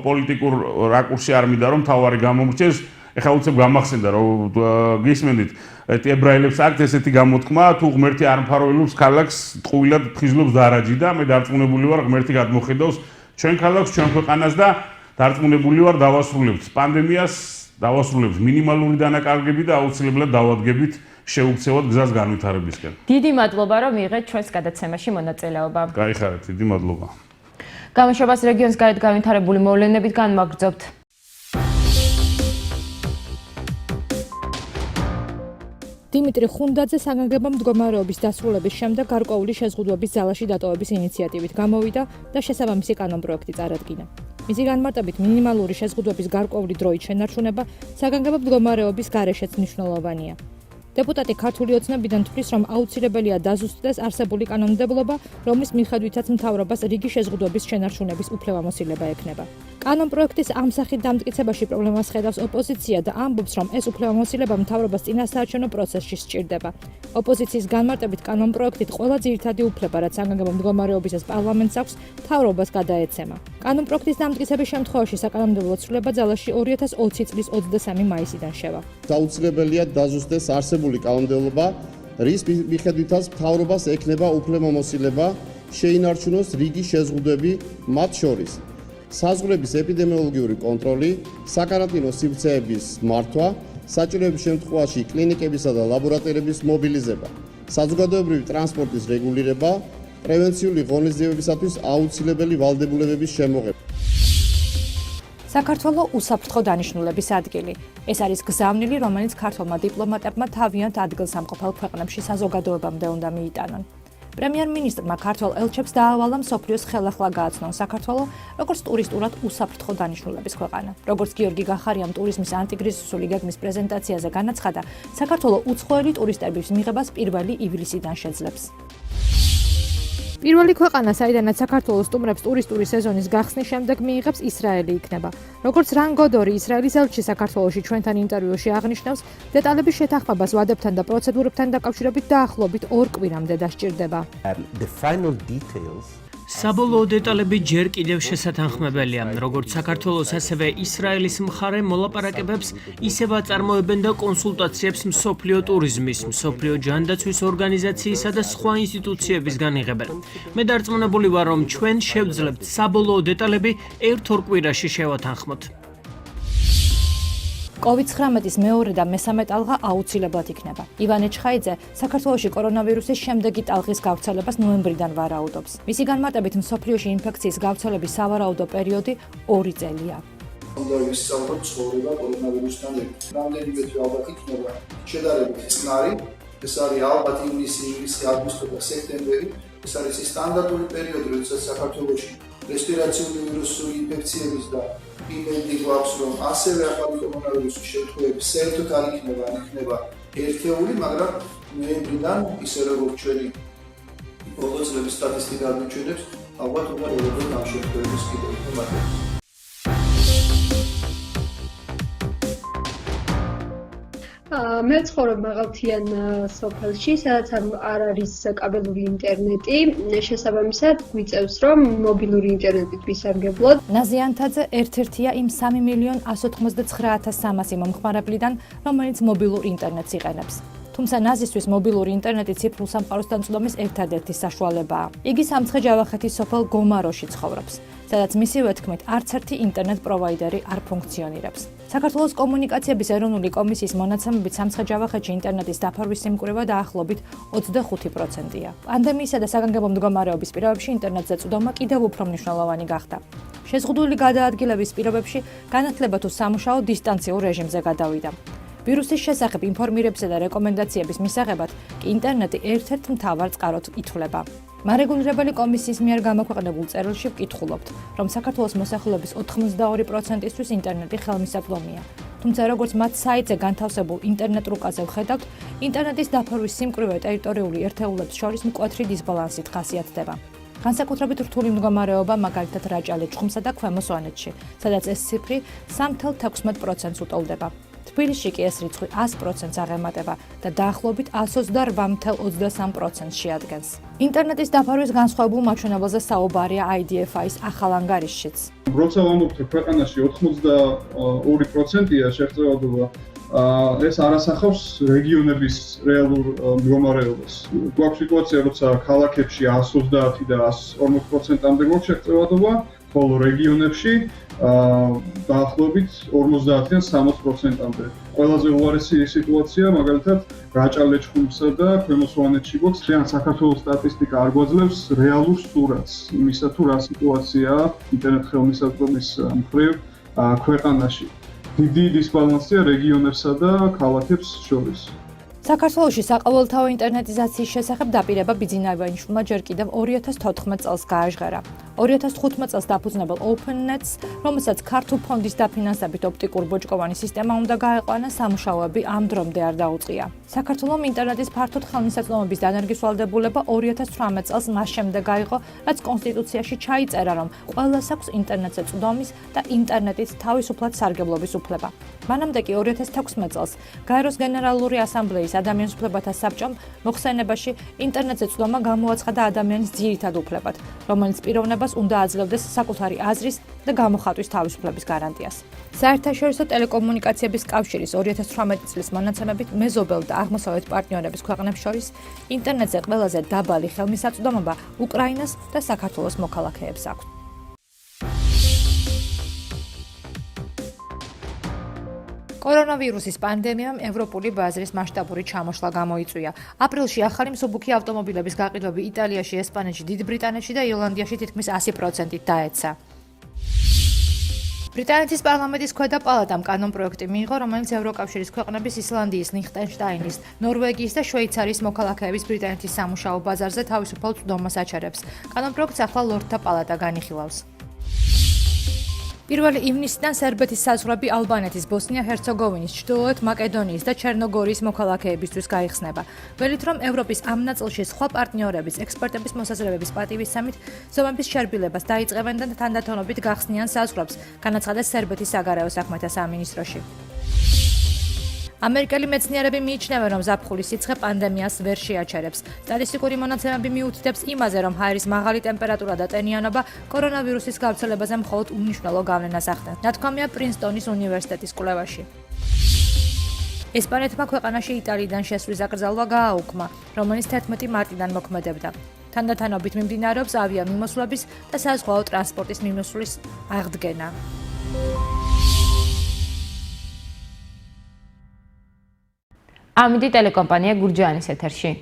პოლიტიკურ რაკურსში არ მინდა რომ მთავარი გამომრჩეს. ეხლა უცებ გამახსენდა რომ გისმენდით ებრაელებს აქვთ ესეთი გამოთქმა, თუ ღმერთი არ მფარველობს ქალაქს, ტყუილად ფხიზლობს დარაჯი და მე დარწმუნებული ვარ ღმერთი გადმოხედავს ჩვენ ქალაქს, ჩვენ ქვეყანას და დარწმუნებული ვარ დავასრულებთ პანდემიას, დავასრულებთ მინიმალური დანაკარგები და აუცილებლად დავადგებით შეუქცევად გზას განვითარებისკენ. დიდი მადლობა რომ მიიღეთ ჩვენს გადაცემაში მონაწილეობა. გაიხარეთ, დიდი მადლობა. გამოშვებას რეგიონის გარეთ განვითარებული მოვლენებით განმაგრძობთ. დიმიტრი ხუნდაძე საგანგებო მდგომარეობის დასრულების შემდეგ გარკვეული შეზღუდვების ძალაში დატოვების ინიციატივით გამოვიდა და შესაბამისი კანონპროექტი წარადგინა. მისი განმარტებით მინიმალური შეზღუდვების გარკვეული დროით შენარჩუნება საგანგებო მდგომარეობის გარეშეც მნიშვნელოვანია. დეპუტატი ქართული ოცნებიდან თვლის, რომ აუცილებელია დაზუსტდეს არსებული კანონმდებლობა, რომლის მიხედვითაც მთავრობას რიგი შეზღუდვების შენარჩუნების უფლებამოსილება ექნება. კანონპროექტის ამ სახით დამტკიცებაში პრობლემას ხედავს ოპოზიცია და ამბობს, რომ ეს უფლებამოსილება მთავრობას წინასაარჩევნო პროცესში სჭირდება. ოპოზიციის განმარტებით კანონპროექტით ყველა ძირითადი უფლება, რაც საგანგებო მდგომარეობისას პარლამენტს აქვს, მთავრობას გადაეცემა. კანონპროექტის დამტკიცების შემთხვევაში საკანონმდებლო ცვლილება ძალაში 2020 წლის 23 მაისიდან შევა. დაუცილებელია დაზუსტდეს არსებული კანონმდებლობა, რის მიხედვითაც მთავრობას ექნება უფლებამოსილება შეინარჩუნოს რიგი შეზღუდვები მათ შორის. საზღვრების ეპიდემიოლოგიური კონტროლი, საკარანტინო სივრცეების მართვა, საჭიროების შემთხვევაში კლინიკებისა და ლაბორატორიების მობილიზება, საზოგადოებრივი ტრანსპორტის რეგულირება, პრევენციული ღონისძიებებისათვის აუცილებელი ვალდებულებების შემოღება. საქართველოს უსაფრთხო დანიშნულების ადგილი. ეს არის გზავნილი, რომელიც ქართველმა დიპლომატებმა თავიანთ ადგილსამყოფელ ქვეყნებში საზოგადოებამდე უნდა მიიტანონ. პრემიერ-მინისტრმა ქართველ ელჩებს დაავალა მსოფლიოს ხელახლა გააცნონ საქართველო, როგორც ტურისტულად უსაფრთხო დანიშნულების ქვეყანა. როგორც გიორგი გახარიამ ტურიზმის ანტიკრიზისული გეგმის პრეზენტაციაზე განაცხადა, საქართველო უცხოელი ტურისტების მიღებას 1 ივლისიდან შეძლებს. პირველი ქვეყანა, საიდანაც საქართველოს სტუმრებს ტურისტული სეზონის გახსნის შემდეგ მიიღებს ისრაელი იქნება. როგორც რან გოდორი, ისრაელის ელჩი საქართველოში ჩვენთან ინტერვიუში აღნიშნავს, დეტალების შეთანხმებას ვადებთან და პროცედურებთან დაკავშირებით დაახლოებით 2 კვირამდე დასჭირდება. საბოლოო დეტალები ჯერ კიდევ შესათანხმებელია, როგორც საქართველოს, ასევე ისრაელის მხარე მოლაპარაკებებს ისევ აწარმოებენ და კონსულტაციებს მსოფლიო ტურიზმის, მსოფლიო ჯანდაცვის ორგანიზაციისა და სხვა ინსტიტუციებისგან იღებენ. მე დარწმუნებული ვარ, რომ ჩვენ შევძლებთ საბოლოო დეტალები 1-2 კვირაში შევათანხმოთ. COVID-19-ის მეორე და მესამე ტალღა აუცილებლად იქნება. ივანე ჩხაიძე საქართველოში კორონავირუსის შემდეგი ტალღის გავრცელებას ნოემბრიდან ვარაუდობს. მისი განმარტებით, მსოფლიოში ინფექციის გავრცელების სავარაუდო პერიოდი 2 წელია. უნდა ვისწავლოთ ცხოვრება კორონავირუსთან ერთად. რამდენიმე თვე ალბათ იქნება შედარებით წყნარი. ეს არის ალბათ ივნისი, აგვისტო და სექტემბერი. ეს არის სტანდარტული პერიოდი, როდესაც საქართველოში რესპირაციული ვირუსული ინფექციების და იმედი გვაქვს, რომ ასევე ახალი კორონავირუსის შემთხვევები საერთოდ არ იქნება ერთეული, მაგრამ ნოემბრიდან ისე როგორც ჩვენი ბოლო წლების სტატისტიკა ამჩნევს, ალბათ უღარ ერებდა ამ შემთხვევების კიდევ იქნება. მე ცხოვრობ მაღალმთიან სოფელში, სადაც არ არის კაბელური ინტერნეტი. შესაბამისად, გვიწევს, რომ მობილური ინტერნეტით ვისარგებლოთ. ნაზი ანთაძე ერთ-ერთია იმ 3,189,300 მომხმარებლიდან, რომელიც მობილურ ინტერნეტს იყენებს. თუმცა ნაზისთვის მობილური ინტერნეტი ციფრულ სამყაროსთან წვდომის ერთადერთი საშუალებაა. იგი სამცხე-ჯავახეთის სოფელ გომაროში ცხოვრობს, სადაც მისივე თქმით არც ერთი ინტერნეტ პროვაიდერი არ ფუნქციონირებს. საქართველოს კომუნიკაციების ეროვნული კომისიის მონაცემებით სამცხე-ჯავახეთში ინტერნეტის დაფარვის სიმკვრივე დაახლოებით 25%-ია. პანდემიისა და საგანგებო მდგომარეობის პირობებში ინტერნეტზე წვდომა კიდევ უფრო მნიშვნელოვანი გახდა. შეზღუდული გადაადგილების პირობებში განათლება თუ სამუშაო დისტანციურ რეჟიმზე გადავიდა. ვირუსის შესახებ ინფორმირებისა და რეკომენდაციების მისაღებად კი ინტერნეტი ერთ-ერთ მთავარ წყაროდ ითვლება. მარეგულირებელი კომისიის მიერ გამოქვეყნებულ წერილში ვკითხულობთ, რომ საქართველოს მოსახლეობის 82%-ისთვის ინტერნეტი ხელმისაწვდომია. თუმცა როგორც მათ საიტზე განთავსებულ ინტერნეტ რუკაზე ვხედავთ, ინტერნეტის დაფარვის სიმკვრივე ტერიტორიული ერთეულებს შორის მკვეთრი დისბალანსით ხასიათდება. განსაკუთრებით რთული მდგომარეობა მაგალითად რაჭა-ლეჩხუმსა და ქვემო სვანეთში, სადაც ეს ციფრი 3.16%-ს უტოლდება. თბილისში კი ეს რიცხვი 100%-ს აღემატება და დაახლოებით 128.23%-ს შეადგენს. ინტერნეტის დაფარვის განსხვავებულ მაჩვენებელზე საუბარია IDFI-ის ახალ ანგარიშშიც. როცა ვამბობთ, რომ ქვეყანაში 82%-ია შეღწევადობა, ეს არ ასახავს რეგიონების რეალურ მდგომარეობას. გვაქვს სიტუაცია, როცა ქალაქებში 130 და 140%-ამდე გვაქვს შეღწევადობა, ხოლო რეგიონებში დაახლოებით 50-დან 60%-ამდე. ყველაზე უარესი სიტუაცია, მაგალითად, რაჭა-ლეჩხუმსა და ქვემო სვანეთში გვაქვს. შენ საქართველოს სტატისტიკა არ გვაძლევს რეალურ სურათს იმისა, თუ რა სიტუაციაა ინტერნეტ ხელმისაწვდომის მხრივ ქვეყანაში. დიდი დისბალანსია რეგიონებსა და ქალაქებს შორის. საქართველოში საყოველთაო ინტერნეტიზაციის შესახებ დაპირება ბიძინა ივანიშვილმა ჯერ კიდევ 2014 წელს გააჟღერა. 2015 წელს დაფუძნებელ OpenNet-ს, რომელსაც ქართულ ფონდის დაფინანსებით ოპტიკურ ბოჭკოვანი სისტემა უნდა გაეყვანა, სამუშაოები ამ დრომდე არ დაუწყია. საქართველოს ინტერნეტის ფართოდ ხელმისაწვდომობის დანერგის ვალდებულება 2018 წელს მას შემდეგ გაიღო, რაც კონსტიტუციაში ჩაიწერა, რომ ყველას აქვს ინტერნეტზე წვდომის და ინტერნეტით თავისუფლად სარგებლობის უფლება. მანამდე კი 2016 წელს გაეროს გენერალური ასამბლეის ადამიანის უფლებათა საბჭომ მოხსენებაში ინტერნეტზე წვდომა გამოაცხადა ადამიანის ძირითად უფლებად, რომელიც პიროვნებას უნდა აძლევდეს საკუთარი აზრის და გამოხატვის თავისუფლების გარანტიას. საერთაშორისო ტელეკომუნიკაციების კავშირის 2018 წლის მონაცემებით მეზობელ და აღმოსავლეთ პარტნიორების ქვეყნებს შორის ინტერნეტზე ყველაზე დაბალი ხელმისაწვდომობა უკრაინას და საქართველოს მოქალაქეებს აქვს. კორონავირუსის პანდემიამ ევროპული ბაზრის მასშტაბური ჩამოშლა გამოიწვია. აპრილში ახალი მსუბუქი ავტომობილების გაყიდვები იტალიაში, ესპანეთში, დიდ ბრიტანეთში და ირლანდიაში თითქმის 100%-ით დაეცა. ბრიტანეთის პარლამენტის ქვედა პალატამ კანონპროექტი მიიღო, რომელიც ევროკავშირის ქვეყნების ისლანდიის, ლიხტენშტაინის, ნორვეგიის და შვეიცარიის მოქალაქეების ბრიტანეთის სამუშაო ბაზარზე თავისუფალ წვდომას აჩერებს. კანონპროექტს ახლა ლორდთა პალატა განიხილავს. 1 ივნისიდან სერბეთის საზღვრები ალბანეთის, ბოსნია-ჰერცეგოვინის, ჩრდილოეთ მაკედონიის და ჩერნოგორიის მოქალაქეებისთვის გაიხსნება. ველით რომ ევროპის ამ ნაწილში სხვა პარტნიორების, ექსპერტების მოსაზრებების პატივისცემით ზომების შერბილებას დაიწყებენ და თანდათანობით გახსნიან საზღვრებს, განაცხადეს სერბეთის საგარეო საქმეთა სამინისტროში. ამერიკელი მეცნიერები მიიჩნევენ, რომ ზაფხულის სიცხე პანდემიას ვერ შეაჩერებს. სტატისტიკური მონაცემები მიუთითებს იმაზე, რომ ჰაერის მაღალი ტემპერატურა და ტენიანობა კორონავირუსის გავრცელებაზე მხოლოდ უმნიშვნელო გავლენას ახდენს. ნათქვამია პრინსტონის უნივერსიტეტის კვლევაში. ესპანეთმა ქვეყანაში იტალიიდან შესვლის აკრძალვა გააუქმა, რომელიც 11 მარტიდან მოქმედებდა. თანდათანობით მიმდინარეობს ავიამიმოსვლების და საზღვაო ტრანსპორტის მიმოსვლის აღდგენა. ამით ტელეკომპანია გურჯაანის ეთერში.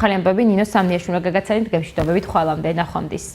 ახალი ამბები ნინო სამნიაშვილმა გაგაცანით, გემშვიდობებით, ხვალამდე, ნახვამდის.